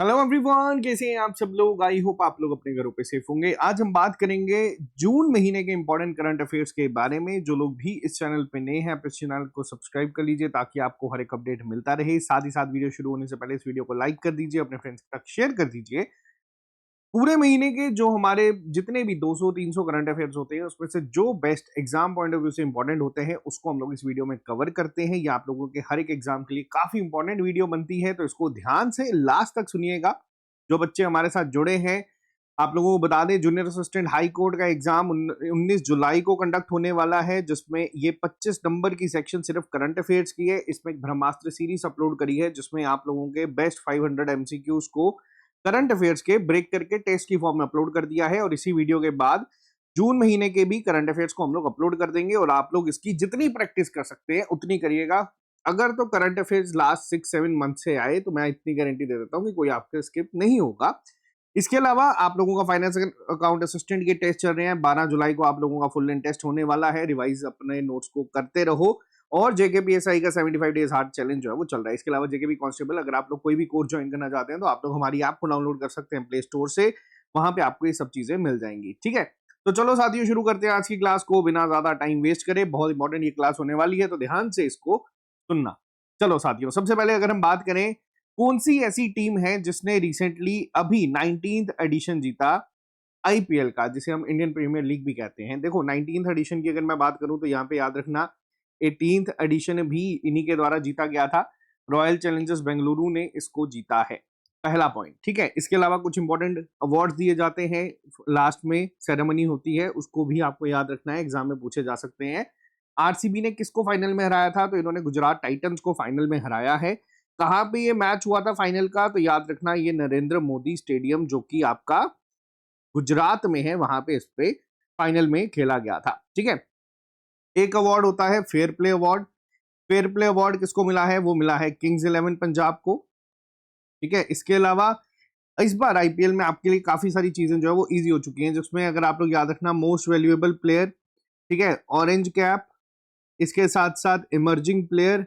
Hello everyone, कैसे हैं आप सब लोग। आई होप आप लोग अपने घरों पे सेफ होंगे। आज हम बात करेंगे जून महीने के इंपॉर्टेंट करंट अफेयर्स के बारे में। जो लोग भी इस चैनल पे नए हैं, आप इस चैनल को सब्सक्राइब कर लीजिए ताकि आपको हर एक अपडेट मिलता रहे। साथ ही साथ वीडियो शुरू होने से पहले इस वीडियो को लाइक कर दीजिए, अपने फ्रेंड्स तक शेयर कर दीजिए। पूरे महीने के जो हमारे जितने भी 200-300 करंट अफेयर्स होते हैं, उसमें से जो best exam point of view से इंपॉर्टेंट होते हैं, उसको हम लोग इस वीडियो में कवर करते हैं। ये आप लोगों के हर एक एग्जाम के लिए काफी इंपॉर्टेंट वीडियो बनती है, तो इसको ध्यान से लास्ट तक सुनिएगा। जो बच्चे हमारे साथ जुड़े हैं, आप लोगों को बता दें, जूनियर असिस्टेंट हाई कोर्ट का एग्जाम 19 जुलाई को कंडक्ट होने वाला है, जिसमें ये 25 नंबर की सेक्शन सिर्फ करंट अफेयर्स की है। इसमें एक ब्रह्मास्त्र सीरीज अपलोड करी है, जिसमें आप लोगों के बेस्ट 500 एमसीक्यूज को करंट अफेयर्स के ब्रेक करके टेस्ट की फॉर्म में अपलोड कर दिया है। और इसी वीडियो के बाद जून महीने के भी करंट अफेयर्स को हम लोग अपलोड कर देंगे, और आप लोग इसकी जितनी प्रैक्टिस कर सकते हैं उतनी करिएगा। अगर तो करंट अफेयर्स लास्ट 6-7 मंथ से आए तो मैं इतनी गारंटी दे देता हूं कि कोई आपके स्किप नहीं होगा। इसके अलावा आप लोगों का फाइनेंस अकाउंट असिस्टेंट के टेस्ट चल रहे हैं। 12 जुलाई को आप लोगों का फुल लेंथ टेस्ट होने वाला है। रिवाइज अपने नोट्स को करते रहो। और जेकेपीएसआई का 75 डेज हार्ड चैलेंज जो है वो चल रहा है। इसके अलावा जेकेपी कांस्टेबल, अगर आप लोग कोई भी कोर्स ज्वाइन करना चाहते हैं तो आप लोग हमारी ऐप को डाउनलोड कर सकते हैं प्ले स्टोर से। वहां पे आपको ये सब चीजें मिल जाएंगी। ठीक है, तो चलो साथियों, शुरू करते हैं आज की क्लास को बिना ज्यादा टाइम वेस्ट करे। बहुत इंपॉर्टेंट ये क्लास होने वाली है, तो ध्यान से इसको सुनना। चलो साथियों, सबसे पहले अगर हम बात करें, कौन सी ऐसी टीम है जिसने रिसेंटली अभी 19th एडिशन जीता आईपीएल का, जिसे हम इंडियन प्रीमियर लीग भी कहते हैं। देखो, 19th एडिशन की अगर मैं बात करूं तो यहाँ पे याद रखना 18th एडिशन भी इन्हीं के द्वारा जीता गया था। रॉयल चैलेंजर्स बेंगलुरु ने इसको जीता है। पहला पॉइंट। ठीक है, इसके अलावा कुछ इंपॉर्टेंट अवार्ड्स दिए जाते हैं, लास्ट में सेरेमनी होती है, उसको भी आपको याद रखना है, एग्जाम में पूछे जा सकते हैं। आरसीबी ने किसको फाइनल में हराया था? तो इन्होंने गुजरात टाइटंस को फाइनल में हराया है। कहां पे ये मैच हुआ था फाइनल का? तो याद रखना, ये नरेंद्र मोदी स्टेडियम, जो कि आपका गुजरात में है, वहां पे इस पे फाइनल में खेला गया था। ठीक है, एक अवार्ड होता है fair play award. Fair play award किसको मिला है? वो मिला है किंग्स 11 पंजाब को। ठीक है, इसके अलावा इस बार आईपीएल में आपके लिए काफी सारी चीजें जो है वो इजी हो चुकी हैं, जिसमें अगर आप लोग याद रखना, मोस्ट वैल्यूएबल प्लेयर, ठीक है, ऑरेंज कैप, इसके साथ साथ इमर्जिंग प्लेयर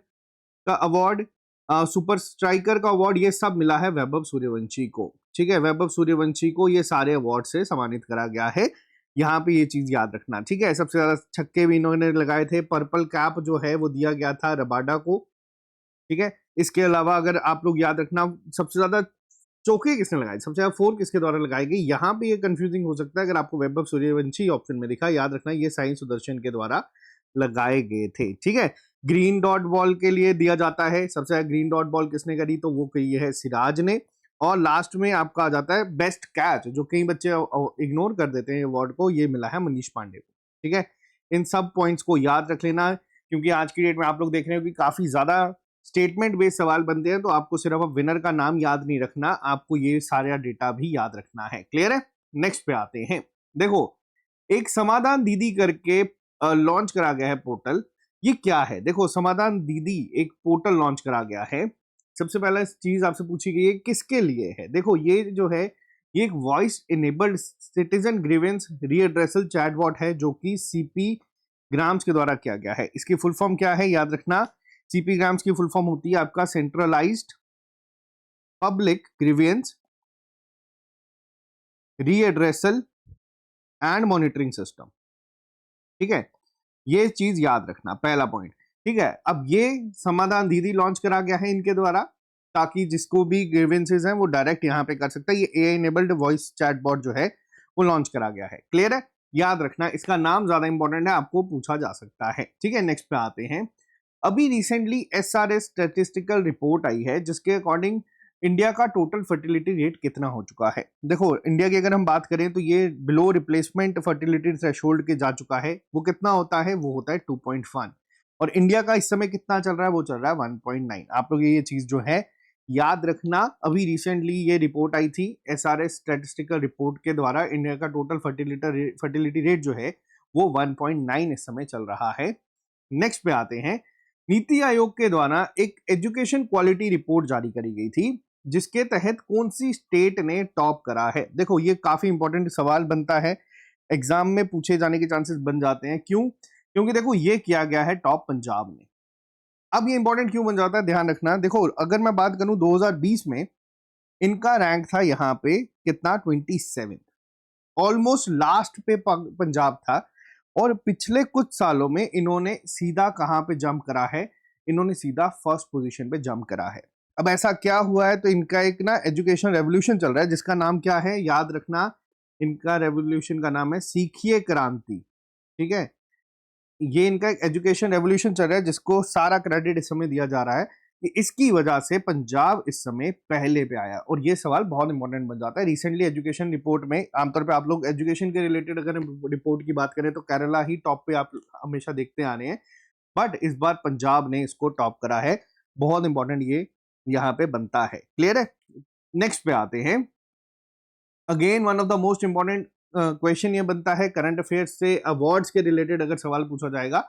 का अवार्ड, सुपर स्ट्राइकर का अवार्ड, ये सब मिला है वैभव सूर्यवंशी को। ठीक है, वैभव सूर्यवंशी को ये सारे अवार्ड से सम्मानित करा गया है। यहाँ पे ये चीज याद रखना। ठीक है, सबसे ज्यादा छक्के भी इन्होंने लगाए थे। पर्पल कैप जो है वो दिया गया था रबाडा को। ठीक है, इसके अलावा अगर आप लोग याद रखना, सबसे ज्यादा चौके किसने लगाए, सबसे ज्यादा फोर किसके द्वारा लगाई गई, यहाँ पे ये कंफ्यूजिंग हो सकता है। अगर आपको वैभव सूर्यवंशी ऑप्शन में दिखा, याद रखना ये साई सुदर्शन के द्वारा लगाए गए थे। ठीक है, ग्रीन डॉट बॉल के लिए दिया जाता है, सबसे ज्यादा ग्रीन डॉट बॉल किसने करी, तो वो कही है सिराज ने। और लास्ट में आपका आ जाता है बेस्ट कैच, जो कई बच्चे इग्नोर कर देते हैं अवार्ड को, ये मिला है मनीष पांडे को। ठीक है, इन सब पॉइंट्स को याद रख लेना, क्योंकि आज की डेट में आप लोग देख रहे हो कि काफी ज्यादा स्टेटमेंट बेस्ड सवाल बनते हैं, तो आपको सिर्फ अब विनर का नाम याद नहीं रखना, आपको ये सारा डेटा भी याद रखना है। क्लियर है? नेक्स्ट पे आते हैं। देखो, एक समाधान दीदी करके लॉन्च करा गया है पोर्टल। ये क्या है? देखो, समाधान दीदी एक पोर्टल लॉन्च करा गया है। सबसे पहला चीज आपसे पूछी गई है किसके लिए है। देखो, ये जो है ये एक voice enabled citizen grievance redressal chatbot है, जो कि सीपी ग्राम्स के द्वारा किया गया है। इसकी फुल फॉर्म क्या है? याद रखना, सीपी ग्राम्स की फुल फॉर्म होती है आपका centralised public grievance redressal and monitoring system. ठीक है, ये चीज याद रखना, पहला पॉइंट। ठीक है, अब ये समाधान दीदी लॉन्च करा गया है इनके द्वारा, ताकि जिसको भी ग्रीवेंसेस हैं वो डायरेक्ट यहाँ पे कर सकता है। ये एआई इनेबल्ड वॉइस चैटबॉट जो है वो लॉन्च करा गया है। क्लियर है? याद रखना, इसका नाम ज्यादा इंपॉर्टेंट है, आपको पूछा जा सकता है। ठीक है, नेक्स्ट पे आते हैं। अभी रिसेंटली एसआरएस स्टैटिस्टिकल रिपोर्ट आई है, जिसके अकॉर्डिंग इंडिया का टोटल फर्टिलिटी रेट कितना हो चुका है। देखो, इंडिया की अगर हम बात करें तो ये बिलो रिप्लेसमेंट फर्टिलिटी थ्रेशोल्ड के जा चुका है। वो कितना होता है? वो होता है 2.1। और इंडिया का इस समय कितना चल रहा है? वो चल रहा है 1.9। आप लोग ये चीज जो है याद रखना। अभी रिसेंटली ये रिपोर्ट आई थी एसआरएस स्टैटिस्टिकल रिपोर्ट के द्वारा, इंडिया का टोटल फर्टिलिटी रेट जो है वो 1.9 इस समय चल रहा है। नेक्स्ट पे आते हैं। नीति आयोग के द्वारा एक एजुकेशन क्वालिटी रिपोर्ट जारी करी गई थी, जिसके तहत कौन सी स्टेट ने टॉप करा है। देखो, ये काफी इंपॉर्टेंट सवाल बनता है, एग्जाम में पूछे जाने के चांसेस बन जाते हैं। क्यों? क्योंकि देखो, ये किया गया है टॉप पंजाब ने। अब ये इंपॉर्टेंट क्यों बन जाता है, ध्यान रखना। देखो, अगर मैं बात करूं 2020 में इनका रैंक था यहाँ पे कितना 27, ऑलमोस्ट लास्ट पे पंजाब था। और पिछले कुछ सालों में इन्होंने सीधा कहां पे जंप करा है, इन्होंने सीधा फर्स्ट पोजीशन पे जंप करा है। अब ऐसा क्या हुआ है, तो इनका एक ना एजुकेशन रेवोल्यूशन चल रहा है जिसका नाम क्या है, याद रखना, इनका रेवोल्यूशन का नाम है सीखिए क्रांति। ठीक है, ये इनका एक एजुकेशन रेवोल्यूशन चल रहा है जिसको सारा क्रेडिट इस समय दिया जा रहा है कि इसकी वजह से पंजाब इस समय पहले पे आया। और ये सवाल बहुत इंपॉर्टेंट बन जाता है। रिसेंटली एजुकेशन रिपोर्ट में आमतौर पे आप लोग एजुकेशन के रिलेटेड अगर रिपोर्ट की बात करें तो केरला ही टॉप पे आप हमेशा देखते आ रहे हैं, बट इस बार पंजाब ने इसको टॉप करा है। बहुत इंपॉर्टेंट ये यहाँ पे बनता है। क्लियर है? नेक्स्ट पे आते हैं। Again one of the most important question ये बनता है करंट अफेयर्स से अवार्ड्स के रिलेटेड अगर सवाल पूछा जाएगा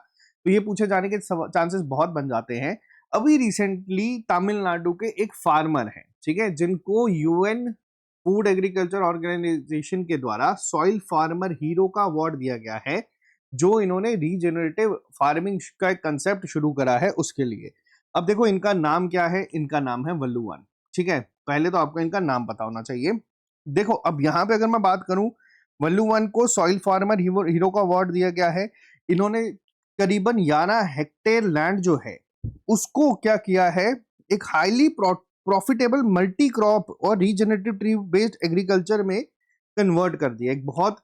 तो ये पूछे जाने के चांसेस बहुत बन जाते हैं। अभी रिसेंटली तमिलनाडु के एक फार्मर हैं, ठीक है, जिनको यूएन फूड एग्रीकल्चर ऑर्गेनाइजेशन के द्वारा सॉइल फार्मर हीरो का अवार्ड दिया गया है, जो इन्होंने रीजेनरेटिव फार्मिंग का एक कंसेप्ट शुरू करा है उसके लिए। अब देखो इनका नाम क्या है, इनका नाम है वल्लुवन। ठीक है, पहले तो आपको इनका नाम पता होना चाहिए। देखो अब यहाँ पे अगर मैं बात करूं, वल्लुवन को सॉइल फार्मर हीरो का अवार्ड दिया गया है। इन्होंने करीबन 11 हेक्टेयर लैंड जो है उसको क्या किया है, एक हाईली प्रॉफिटेबल मल्टी क्रॉप और रीजनरेटिव ट्री बेस्ड एग्रीकल्चर में कन्वर्ट कर दिया। एक बहुत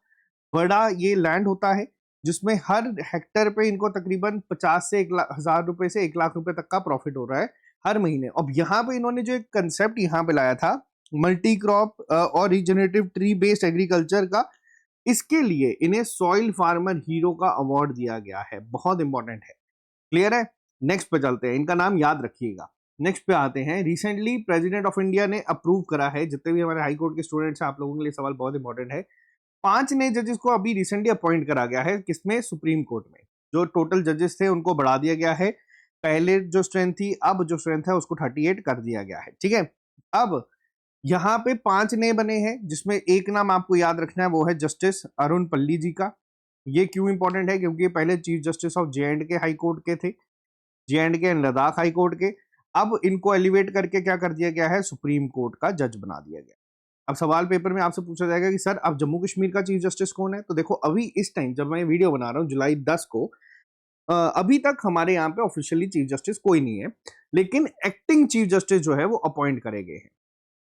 बड़ा ये लैंड होता है जिसमें हर हेक्टेयर पे इनको तकरीबन 50 से 1,00,000 रुपए से 1,00,000 रुपए तक का प्रॉफिट हो रहा है हर महीने। अब यहाँ पे इन्होंने जो एक कंसेप्ट यहाँ पे लाया था मल्टी क्रॉप और रीजनरेटिव ट्री बेस्ड एग्रीकल्चर का, इसके लिए इन्हें सॉइल फार्मर हीरो का अवार्ड दिया गया है। बहुत इंपॉर्टेंट है। क्लियर है? नेक्स्ट पे चलते हैं, इनका नाम याद रखिएगा। नेक्स्ट पे आते हैं। रिसेंटली प्रेसिडेंट ऑफ इंडिया ने अप्रूव करा है, जितने भी हमारे हाई कोर्ट के स्टूडेंट्स हैं आप लोगों के लिए सवाल बहुत इंपॉर्टेंट है, 5 नए जजेस को अभी रिसेंटली अपॉइंट करा गया है। किसमें? सुप्रीम कोर्ट में। जो टोटल जजेस थे उनको बढ़ा दिया गया है। पहले जो स्ट्रेंथ थी, अब जो स्ट्रेंथ है उसको 38 कर दिया गया है। ठीक है, अब यहाँ पे 5 नए बने हैं जिसमें एक नाम आपको याद रखना है, वो है जस्टिस अरुण पल्ली जी का। ये क्यों इंपॉर्टेंट है? क्योंकि ये पहले chief justice of J&K high court के थे, J&K and Ladakh high court के। अब इनको एलिवेट करके क्या कर दिया गया है, सुप्रीम कोर्ट का जज बना दिया गया। अब सवाल पेपर में आपसे पूछा जाएगा कि सर अब जम्मू कश्मीर का चीफ जस्टिस कौन है? तो देखो अभी इस टाइम जब मैं ये वीडियो बना रहा हूँ जुलाई 10 को, अभी तक हमारे यहाँ पे ऑफिशियली चीफ जस्टिस कोई नहीं है, लेकिन एक्टिंग चीफ जस्टिस जो है वो अपॉइंट करे गए हैं।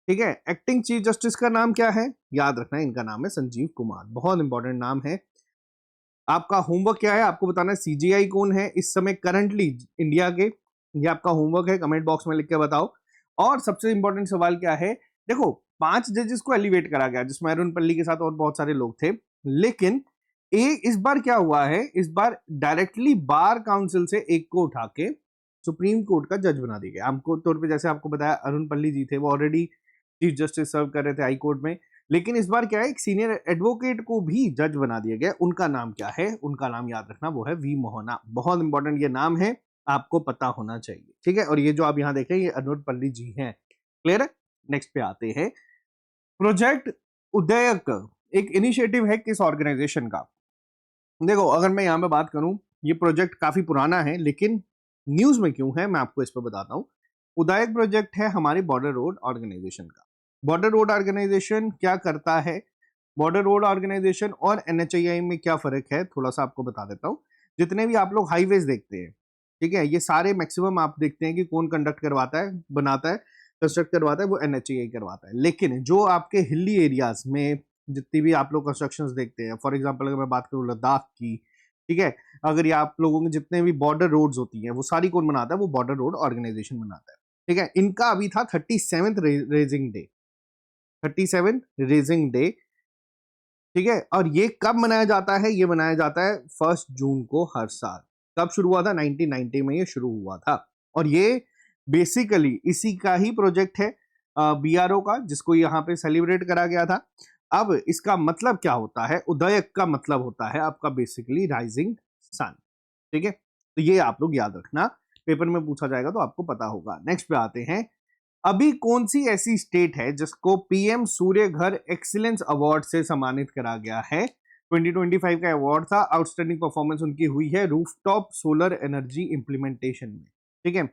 ठीक है, एक्टिंग चीफ जस्टिस का नाम क्या है? याद रखना है, इनका नाम है संजीव कुमार। बहुत इंपॉर्टेंट नाम है। आपका होमवर्क क्या है? आपको बताना है सीजीआई कौन है इस समय करंटली इंडिया के। ये आपका होमवर्क है, कमेंट बॉक्स में लिख के बताओ। और सबसे इंपॉर्टेंट सवाल क्या है, देखो 5 जजेस को एलिवेट करा गया जिसमें अरुण पल्ली के साथ और बहुत सारे लोग थे, लेकिन इस बार क्या हुआ है, इस बार डायरेक्टली बार काउंसिल से एक को उठा के सुप्रीम कोर्ट का जज बना दिया गया। हमको तौर पे जैसे आपको बताया अरुण पल्ली जी थे, वो ऑलरेडी चीफ जस्टिस सर्व कर रहे थे हाई कोर्ट में, लेकिन इस बार क्या है, एक सीनियर एडवोकेट को भी जज बना दिया गया। उनका नाम क्या है? उनका नाम याद रखना, वो है वी मोहना। बहुत इंपॉर्टेंट ये नाम है, आपको पता होना चाहिए। ठीक है, और ये जो आप यहाँ देख रहे हैं ये अरुण पल्ली जी हैं। क्लियर है? नेक्स्ट पे आते हैं। प्रोजेक्ट उदयक एक इनिशिएटिव है किस ऑर्गेनाइजेशन का? देखो अगर मैं यहाँ पे बात करूं, ये प्रोजेक्ट काफी पुराना है, लेकिन न्यूज में क्यों है मैं आपको इस पर बताता हूँ। उदयक प्रोजेक्ट है हमारे बॉर्डर रोड ऑर्गेनाइजेशन का। बॉर्डर रोड ऑर्गेनाइजेशन क्या करता है? बॉर्डर रोड ऑर्गेनाइजेशन और NHAI में क्या फर्क है, थोड़ा सा आपको बता देता हूँ। जितने भी आप लोग हाईवेज देखते हैं, ठीक है, ये सारे मैक्सिमम आप देखते हैं कि कौन कंडक्ट करवाता है, बनाता है, कंस्ट्रक्ट करवाता है, वो NHAI करवाता है। लेकिन जो आपके हिली एरियाज में जितनी भी आप लोग कंस्ट्रक्शंस देखते हैं, फॉर एग्जांपल अगर मैं बात करूँ लद्दाख की, ठीक है, अगर ये आप लोगों के जितने भी बॉर्डर रोड्स होती हैं वो सारी कौन बनाता है? वो बॉर्डर रोड ऑर्गेनाइजेशन बनाता है। ठीक है, इनका अभी था 37th raising day, 37 raising day. ठीक है, और ये कब मनाया जाता है? ये मनाया जाता है 1 जून को हर साल। कब शुरू हुआ था? 1990 में ये शुरू हुआ था। और ये बेसिकली इसी का ही प्रोजेक्ट है BRO का, जिसको यहाँ पे सेलिब्रेट करा गया था। अब इसका मतलब क्या होता है? उदयक का मतलब होता है आपका बेसिकली राइजिंग सन। ठीक है, तो ये आप लोग याद रखना, पेपर में पूछा जाएगा तो आपको पता होगा। नेक्स्ट पे आते हैं। अभी कौन सी ऐसी स्टेट है जिसको PM सूर्य घर एक्सीलेंस अवार्ड से सम्मानित करा गया है? 2025 का अवार्ड था, आउटस्टैंडिंग परफॉर्मेंस उनकी हुई है रूफटॉप सोलर एनर्जी इंप्लीमेंटेशन में। ठीक है,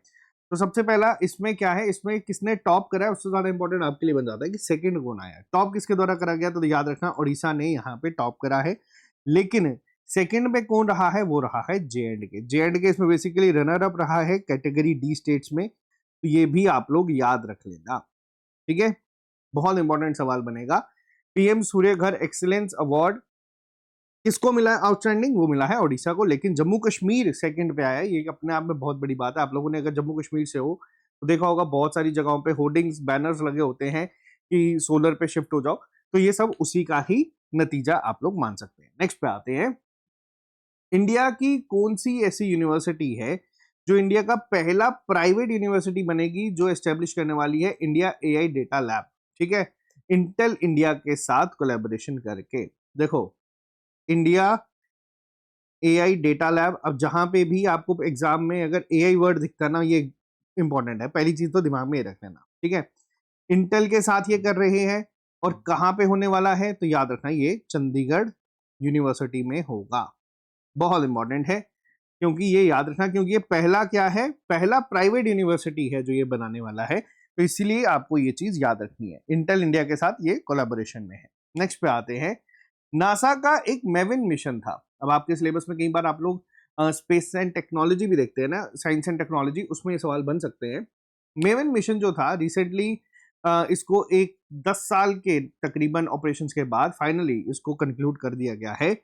तो सबसे पहला इसमें क्या है, इसमें किसने टॉप करा है उससे ज्यादा इंपॉर्टेंट आपके लिए बन जाता है कि सेकंड कौन आया है। टॉप किसके द्वारा करा गया, तो याद रखना उड़ीसा ने यहाँ पे टॉप करा है। लेकिन सेकंड पे कौन रहा है, वो रहा है जे एंड के इसमें बेसिकली रनर अप रहा है कैटेगरी डी स्टेट्स में। तो ये भी आप लोग याद रख लेना, ठीक है, बहुत इंपॉर्टेंट सवाल बनेगा। पीएम सूर्य घर एक्सीलेंस अवार्ड किसको मिला है आउटस्टैंडिंग, वो मिला है ओडिशा को। लेकिन जम्मू कश्मीर सेकंड पे आया है, ये अपने आप में बहुत बड़ी बात है। आप लोगों ने अगर जम्मू कश्मीर से हो तो देखा होगा बहुत सारी जगहों पे होर्डिंग्स बैनर्स लगे होते हैं कि सोलर पे शिफ्ट हो जाओ, तो ये सब उसी का ही नतीजा आप लोग मान सकते हैं। नेक्स्ट पे आते हैं, इंडिया की कौन सी ऐसी यूनिवर्सिटी है जो इंडिया का पहला प्राइवेट यूनिवर्सिटी बनेगी जो एस्टेब्लिश करने वाली है इंडिया एआई डेटा लैब, ठीक है, इंटेल इंडिया के साथ कोलैबोरेशन करके। देखो इंडिया एआई डेटा लैब, अब जहां पे भी आपको एग्जाम में अगर एआई वर्ड दिखता है ना, ये इंपॉर्टेंट है, पहली चीज तो दिमाग में ही रख लेना, ठीक है। इंटेल के साथ ये कर रहे हैं और कहां पे होने वाला है, तो याद रखना ये चंडीगढ़ यूनिवर्सिटी में होगा। बहुत इंपॉर्टेंट है क्योंकि ये याद रखना, क्योंकि ये पहला क्या है, पहला प्राइवेट यूनिवर्सिटी है जो ये बनाने वाला है, तो इसलिए आपको ये चीज याद रखनी है, इंटेल इंडिया के साथ ये कोलैबोरेशन में है। नेक्स्ट पे आते हैं, नासा का एक मेविन मिशन था। अब आपके सिलेबस में कई बार आप लोग स्पेस एंड टेक्नोलॉजी भी देखते हैं ना, साइंस एंड टेक्नोलॉजी, उसमें ये सवाल बन सकते हैं। मेविन मिशन जो था रिसेंटली इसको एक 10 साल के तकरीबन ऑपरेशंस के बाद फाइनली इसको कंक्लूड कर दिया गया है।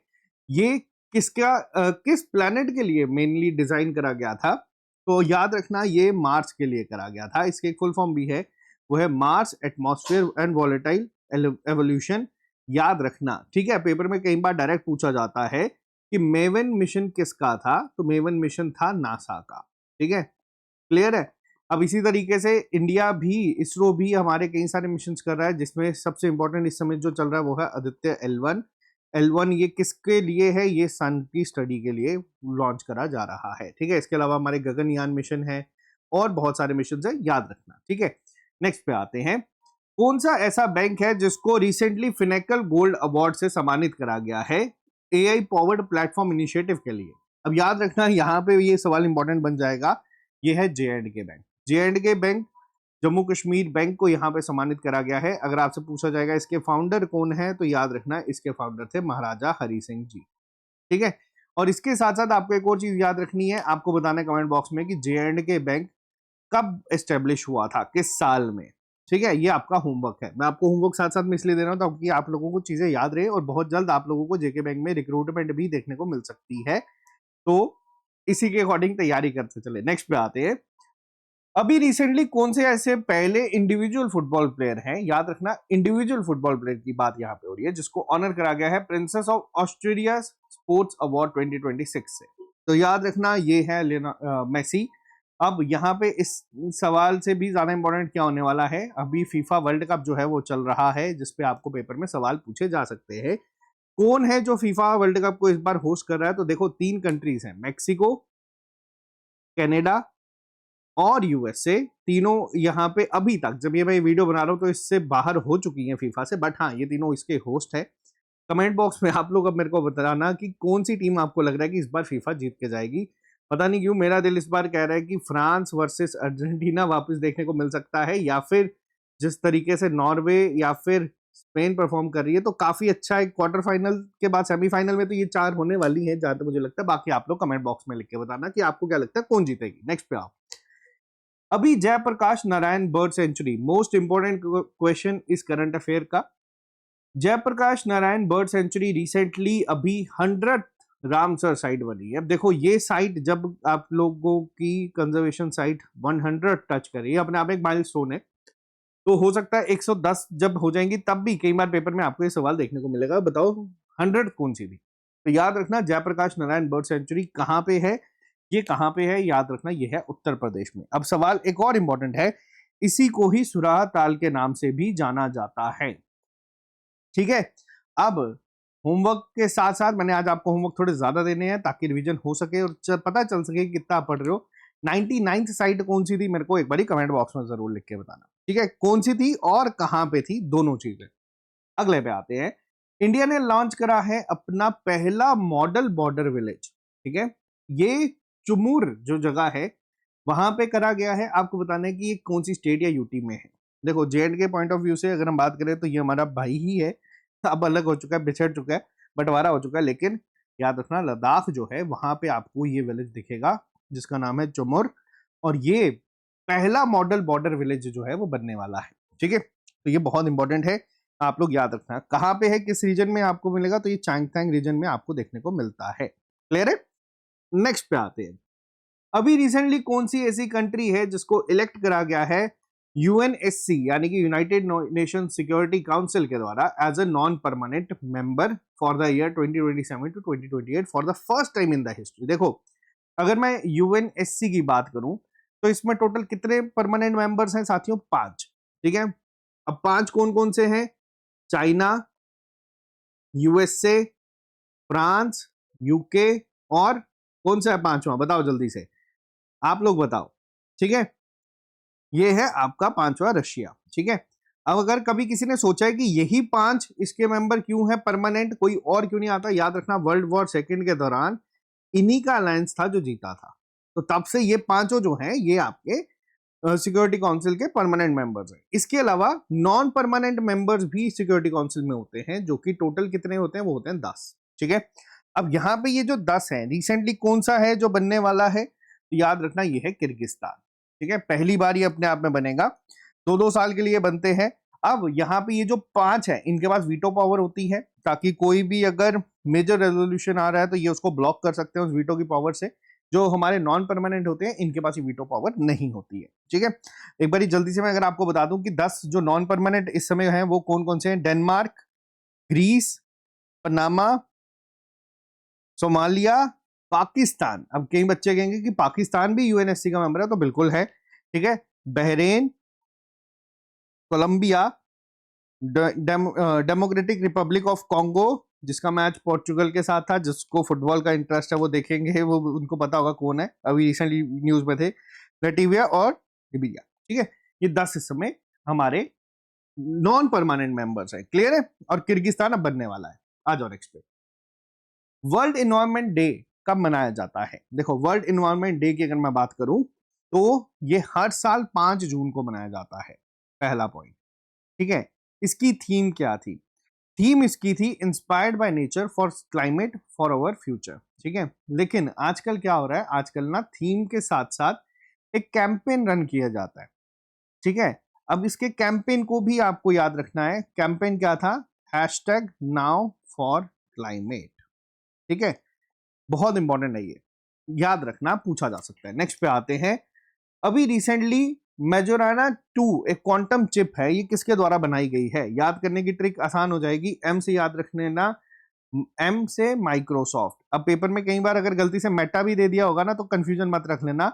ये किस प्लैनेट के लिए मेनली डिजाइन करा गया था, तो याद रखना ये मार्स के लिए करा गया था। इसके एक फुल फॉर्म भी है, वो है Mars atmosphere and volatile evolution, याद रखना, ठीक है। पेपर में कई बार डायरेक्ट पूछा जाता है कि मेवन मिशन किसका था, तो मेवन मिशन था नासा का, ठीक है, क्लियर है। अब इसी तरीके से इंडिया भी, इसरो भी हमारे कई सारे मिशन कर रहा है, जिसमें सबसे इंपॉर्टेंट इस समय जो चल रहा है वो है आदित्य L1। L1 ये किसके लिए है, ये सन की स्टडी के लिए लॉन्च करा जा रहा है, ठीक है। इसके अलावा हमारे गगनयान मिशन है और बहुत सारे मिशन है, याद रखना, ठीक है। नेक्स्ट पे आते हैं, कौन सा ऐसा बैंक है जिसको रिसेंटली फिनेकल गोल्ड अवार्ड से सम्मानित करा गया है एआई पावर्ड प्लेटफॉर्म इनिशिएटिव के लिए। अब याद रखना यहाँ पे ये सवाल इंपॉर्टेंट बन जाएगा, ये है जे बैंक। जे बैंक जम्मू कश्मीर बैंक को यहाँ पे सम्मानित करा गया है। अगर आपसे पूछा जाएगा इसके फाउंडर कौन है, तो याद रखना इसके फाउंडर थे महाराजा हरि सिंह जी, ठीक है। और इसके साथ साथ आपको एक और चीज याद रखनी है, आपको बताना है कमेंट बॉक्स में कि जे बैंक कब एस्टेब्लिश हुआ था, किस साल में, ठीक है। ये आपका होमवर्क है, मैं आपको होमवर्क साथ साथ में इसलिए दे रहा हूं ताकि आप लोगों को चीजें याद रहे और बहुत जल्द आप लोगों को जेके बैंक में रिक्रूटमेंट भी देखने को मिल सकती है, तो इसी के अकॉर्डिंग तैयारी करते चले। नेक्स्ट पे आते हैं, अभी रिसेंटली कौन से ऐसे पहले इंडिविजुअल फुटबॉल प्लेयर हैं, याद रखना इंडिविजुअल फुटबॉल प्लेयर की बात यहाँ पे हो रही है, जिसको ऑनर करा गया है princess of Australia sports award 2026 से, तो याद रखना ये है मेसी। अब यहाँ पे इस सवाल से भी ज्यादा इंपॉर्टेंट क्या होने वाला है, अभी फीफा वर्ल्ड कप जो है वो चल रहा है, जिसपे आपको पेपर में सवाल पूछे जा सकते हैं। कौन है जो फीफा वर्ल्ड कप को इस बार होस्ट कर रहा है, तो देखो 3 कंट्रीज हैं, मैक्सिको, कनाडा और यूएसए। तीनों यहाँ पे अभी तक जब ये मैं वीडियो बना रहा हूँ तो इससे बाहर हो चुकी हैं फीफा से, बट हाँ ये तीनों इसके होस्ट है। कमेंट बॉक्स में आप लोग अब मेरे को बताना कि कौन सी टीम आपको लग रहा है कि इस बार फीफा जीत के जाएगी। पता नहीं क्यों मेरा दिल इस बार कह रहा है कि फ्रांस वर्सेस अर्जेंटीना वापस देखने को मिल सकता है, या फिर जिस तरीके से नॉर्वे या फिर स्पेन परफॉर्म कर रही है, तो काफी अच्छा है। क्वार्टर फाइनल के बाद सेमीफाइनल में तो ये 4 होने वाली है जहां तक मुझे लगता है। बाकी आप लोग कमेंट बॉक्स में लिख के बताना कि आपको क्या लगता है कौन जीतेगी। नेक्स्ट पे आप, अभी Jayaprakash Narayan bird century, most important question इस करंट अफेयर का। Jayaprakash Narayan bird century recently अभी 100th रामसर साइट बनी है। अब देखो ये साइट जब आप लोगों की कंजर्वेशन साइट 100 टच करे, अपने आप एक माइलस्टोन है, तो हो सकता है 110 जब हो जाएंगी तब भी कई बार पेपर में आपको ये सवाल देखने को मिलेगा, बताओ 100 कौन सी थी। तो याद रखना जयप्रकाश नारायण बर्ड सेंचुरी कहां पे है, ये कहां पे है, याद रखना ये है उत्तर प्रदेश में। अब सवाल एक और इंपॉर्टेंट है, इसी को ही सुराह ताल के नाम से भी जाना जाता है, ठीक है। अब होमवर्क के साथ साथ मैंने आज आपको होमवर्क थोड़े ज्यादा देने हैं ताकि रिवीजन हो सके और पता चल सके कितना पढ़ रहे हो। 99th साइट कौन सी थी मेरे को एक बार कमेंट बॉक्स में जरूर लिख के बताना, ठीक है, कौन सी थी और कहां पे थी, दोनों चीजें। अगले पे आते हैं, इंडिया ने लॉन्च करा है अपना पहला मॉडल बॉर्डर विलेज, ठीक है। ये चुमूर जो जगह है वहां पे करा गया है। आपको बताना है कि ये कौन सी स्टेट या यूटी में है। देखो जेएंड के पॉइंट ऑफ व्यू से अगर हम बात करें तो ये हमारा भाई ही है, अब अलग हो चुका है, बिछड़ चुका है, बंटवारा हो चुका है, लेकिन याद रखना लद्दाख जो है वहां पे आपको ये विलेज दिखेगा जिसका नाम है चुमुर, और ये पहला मॉडल बॉर्डर विलेज जो है वो बनने वाला है। ठीक है, तो ये बहुत इंपॉर्टेंट है, आप लोग याद रखना। कहाँ पे है, किस रीजन में आपको मिलेगा, तो ये चांगथांग रीजन में आपको देखने को मिलता है। क्लियर है। नेक्स्ट पे आते हैं। अभी रिसेंटली कौन सी ऐसी कंट्री है जिसको इलेक्ट करा गया है यूएनएससी यानी कि यूनाइटेड नेशन सिक्योरिटी काउंसिल के द्वारा as a non permanent member for the year 2027 to 2028 for the first time in the history. देखो अगर मैं यूएनएससी की बात करूं तो इसमें टोटल कितने परमानेंट मेंबर्स हैं साथियों, 5। ठीक है, अब 5 कौन कौन से हैं, चाइना, यूएसए, फ्रांस, यूके, और कौन सा है पांचवा, बताओ जल्दी से, आप लोग बताओ। ठीक है, ये है आपका पांचवा रशिया। ठीक है, अब अगर कभी किसी ने सोचा है कि यही 5 इसके मेंबर क्यों है परमानेंट, कोई और क्यों नहीं आता, याद रखना वर्ल्ड वॉर सेकेंड के दौरान इन्हीं का अलायंस था जो जीता था, तो तब से ये पांचों जो हैं ये आपके सिक्योरिटी काउंसिल के परमानेंट मेंबर्स हैं। इसके अलावा नॉन परमानेंट मेंबर्स भी सिक्योरिटी काउंसिल में होते हैं, जो कि टोटल कितने होते हैं, वो होते हैं 10। ठीक है, अब यहाँ पे ये जो 10 है रिसेंटली कौन सा है जो बनने वाला है, तो याद रखना ये है किर्गिस्तान। ठीक है, पहली बार ये अपने आप में बनेगा, 2-2 साल के लिए बनते हैं। अब यहाँ पे ये जो 5 है इनके पास वीटो पावर होती है, ताकि कोई भी अगर मेजर रेजोल्यूशन आ रहा है तो ये उसको ब्लॉक कर सकते हैं उस वीटो की पावर से। जो हमारे नॉन परमानेंट होते हैं इनके पास ये वीटो पावर नहीं होती है। ठीक है, एक बारी जल्दी से मैं अगर आपको बता दूं कि 10 जो नॉन परमानेंट इस समय हैं वो कौन कौन से हैं, Denmark, Greece, Panama, Somalia, Pakistan. अब कई बच्चे कहेंगे कि पाकिस्तान भी यूएनएससी का मेंबर है, तो बिल्कुल है। ठीक है, Bahrain, Colombia, Democratic Republic of Congo जिसका मैच पोर्चुगल के साथ था, जिसको फुटबॉल का इंटरेस्ट है वो देखेंगे, वो उनको पता होगा कौन है, अभी रिसेंटली न्यूज में थे, लटीविया और लिबिया। ठीक है, ये 10 इस समय हमारे नॉन परमानेंट मेंबर्स है। क्लियर है, और किर्गिस्तान अब बनने वाला है। आ जाओ नेक्स्ट पे। वर्ल्ड इन्वायरमेंट डे कब मनाया जाता है, देखो वर्ल्ड इन्वायरमेंट डे की अगर मैं बात करूं तो ये हर साल 5 जून को मनाया जाता है, पहला पॉइंट। ठीक है, इसकी थीम क्या थी, थीम इसकी थी inspired by nature for climate for our future. ठीक है, लेकिन आजकल क्या हो रहा है, आजकल ना थीम के साथ साथ एक कैंपेन रन किया जाता है। ठीक है, अब इसके कैंपेन को भी आपको याद रखना है, कैंपेन क्या था, हैशटैग नाउ फॉर क्लाइमेट। ठीक है, बहुत इंपॉर्टेंट है ये, याद रखना, पूछा जा सकता है। नेक्स्ट पे आते हैं। अभी रिसेंटली मेजोराना 2 एक क्वांटम चिप है, ये किसके द्वारा बनाई गई है, याद करने की ट्रिक आसान हो जाएगी, एम से याद रखने ना, एम से माइक्रोसॉफ्ट। अब पेपर में कई बार अगर गलती से मेटा भी दे दिया होगा ना तो कंफ्यूजन मत रख लेना,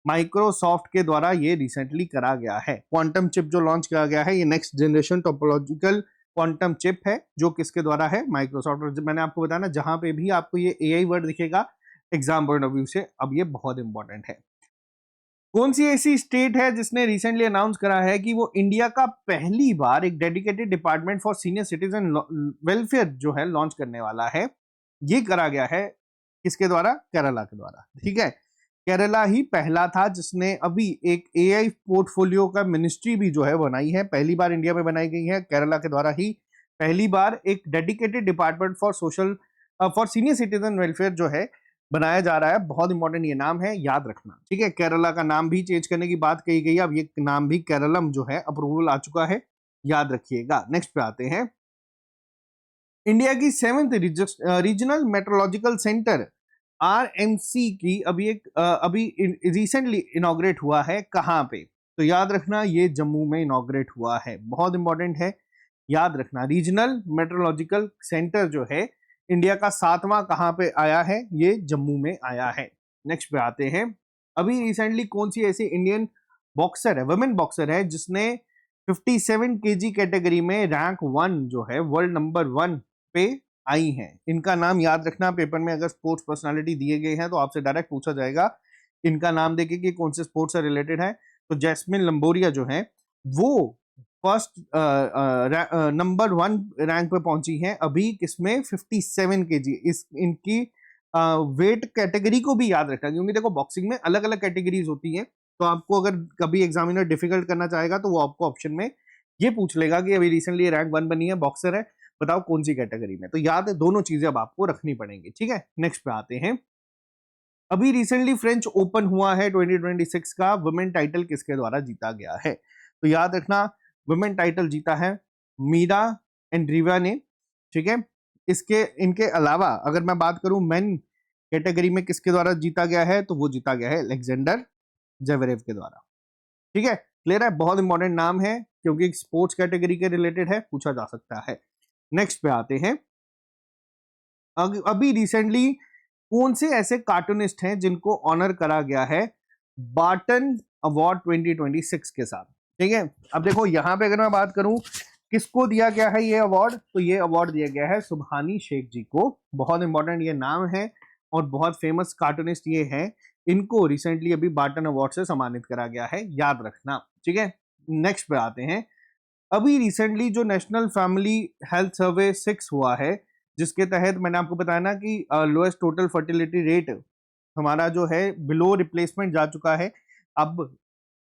माइक्रोसॉफ्ट के द्वारा ये रिसेंटली करा गया है। क्वांटम चिप जो लॉन्च किया गया है, ये next generation topological quantum chip है, जो किसके द्वारा है, माइक्रोसॉफ्ट। और मैंने आपको बताया ना, जहां पे भी आपको ये एआई वर्ड दिखेगा एग्जाम पॉइंट ऑफ व्यू से, अब ये बहुत इंपॉर्टेंट है। कौन सी ऐसी स्टेट है जिसने रिसेंटली अनाउंस करा है कि वो इंडिया का पहली बार एक dedicated department for senior citizen welfare जो है लॉन्च करने वाला है, ये करा गया है किसके द्वारा, केरला के द्वारा। ठीक है, केरला ही पहला था जिसने अभी एक एआई पोर्टफोलियो का मिनिस्ट्री भी जो है बनाई है, पहली बार इंडिया में बनाई गई है, केरला के द्वारा ही पहली बार एक dedicated department for social for senior citizen welfare जो है बनाया जा रहा है। बहुत इंपॉर्टेंट ये नाम है, याद रखना। ठीक है, केरला का नाम भी चेंज करने की बात कही गई है, अब ये नाम भी केरलम जो है अप्रूवल आ चुका है, याद रखिएगा। नेक्स्ट पे आते हैं। इंडिया की 7th regional meteorological centre RMC की अभी रिसेंटली इनॉग्रेट हुआ है, कहां पे, तो याद रखना ये जम्मू में इनॉग्रेट हुआ है, बहुत इंपॉर्टेंट है, याद रखना। रीजनल मेट्रोलॉजिकल सेंटर जो है इंडिया का 7वां कहां पे आया है, ये जम्मू में आया है। नेक्स्ट पे आते हैं। अभी रिसेंटली कौन सी ऐसी इंडियन बॉक्सर है, वुमेन बॉक्सर है, जिसने 57 केजी कैटेगरी में रैंक 1 जो है वर्ल्ड नंबर 1 पे आई हैं, इनका नाम याद रखना। पेपर में अगर स्पोर्ट्स पर्सनालिटी दिए गए हैं तो आपसे डायरेक्ट पूछा जाएगा, इनका नाम देके कि कौन से स्पोर्ट्स से रिलेटेड है, तो जैस्मिन लंबोरिया जो है वो फर्स्ट नंबर 1 रैंक पे पहुंची हैं अभी, किसमें, 57 केजी। इस इनकी वेट कैटेगरी को भी याद रखना, क्योंकि देखो बॉक्सिंग में अलग अलग कैटेगरीज होती हैं, तो आपको अगर कभी एग्जामिनर डिफिकल्ट करना चाहेगा तो वो आपको ऑप्शन में ये पूछ लेगा कि अभी रिसेंटली रैंक 1 बनी है, बॉक्सर है, बताओ कौन सी कैटेगरी में। तो याद है, दोनों चीजें अब आपको रखनी पड़ेंगी। ठीक है, नेक्स्ट पे आते हैं। अभी रिसेंटली फ्रेंच ओपन हुआ है 2026 का, वुमेन टाइटल किसके द्वारा जीता गया है? तो याद रखना, वुमेन टाइटल जीता है मीरा एंड्रीवा ने। ठीक है, इनके अलावा अगर मैं बात करूं मेन कैटेगरी में किसके द्वारा जीता गया है, तो वो जीता गया है अलेक्जेंडर जेवरेव के द्वारा। ठीक है, क्लियर है, बहुत इंपॉर्टेंट नाम है क्योंकि स्पोर्ट्स कैटेगरी के रिलेटेड है, पूछा जा सकता है। नेक्स्ट पे आते हैं। अभी रिसेंटली कौन से ऐसे कार्टूनिस्ट हैं जिनको ऑनर करा गया है बार्टन अवार्ड 2026 के साथ? ठीक है, अब देखो यहां पे अगर मैं बात करूं किसको दिया गया है ये अवार्ड, तो ये अवार्ड दिया गया है सुबहानी शेख जी को। बहुत इंपॉर्टेंट ये नाम है और बहुत फेमस कार्टूनिस्ट ये हैं। इनको रिसेंटली अभी बार्टन अवार्ड से सम्मानित करा गया है, याद रखना। ठीक है, नेक्स्ट पे आते हैं। अभी रिसेंटली जो नेशनल फैमिली हेल्थ सर्वे 6 हुआ है, जिसके तहत मैंने आपको बताया ना कि लोएस्ट टोटल फर्टिलिटी रेट हमारा जो है बिलो रिप्लेसमेंट जा चुका है। अब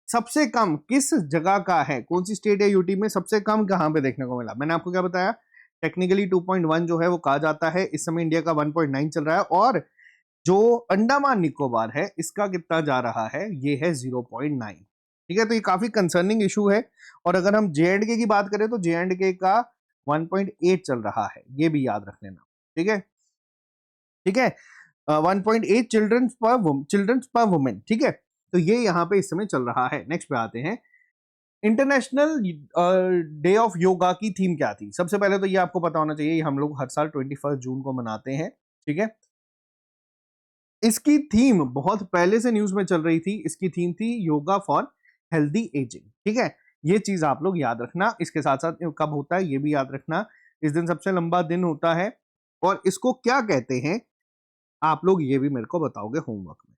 सबसे कम किस जगह का है, कौन सी स्टेट है यूटी में सबसे कम कहां पे देखने को मिला? मैंने आपको क्या बताया, टेक्निकली 2.1 जो है वो कहा जाता है। इस समय इंडिया का 1.9 चल रहा है और जो अंडमान निकोबार है इसका कितना जा रहा है, ये है 0.9। ठीक है, तो ये काफी कंसर्निंग इशू है। और अगर हम जे.एंड.के की बात करें तो जे.एंड.के का 1.8 चल रहा है, ये भी याद रख लेना। ठीक है, ठीक है, 1.8 चिल्ड्रंस पर वुमेन। ठीक है, तो ये यहाँ पे इस समय चल रहा है। नेक्स्ट पे आते हैं। इंटरनेशनल डे ऑफ योगा की थीम क्या थी? सबसे पहले तो ये आपको पता होना चाहिए, हम लोग हर साल 21 जून को मनाते हैं। ठीक है, इसकी थीम बहुत पहले से न्यूज में चल रही थी, इसकी थीम थी योगा फॉर हेल्दी एजिंग। ठीक है, ये चीज आप लोग याद रखना। इसके साथ साथ कब होता है ये भी याद रखना। इस दिन सबसे लंबा दिन होता है और इसको क्या कहते हैं, आप लोग ये भी मेरे को बताओगे होमवर्क में।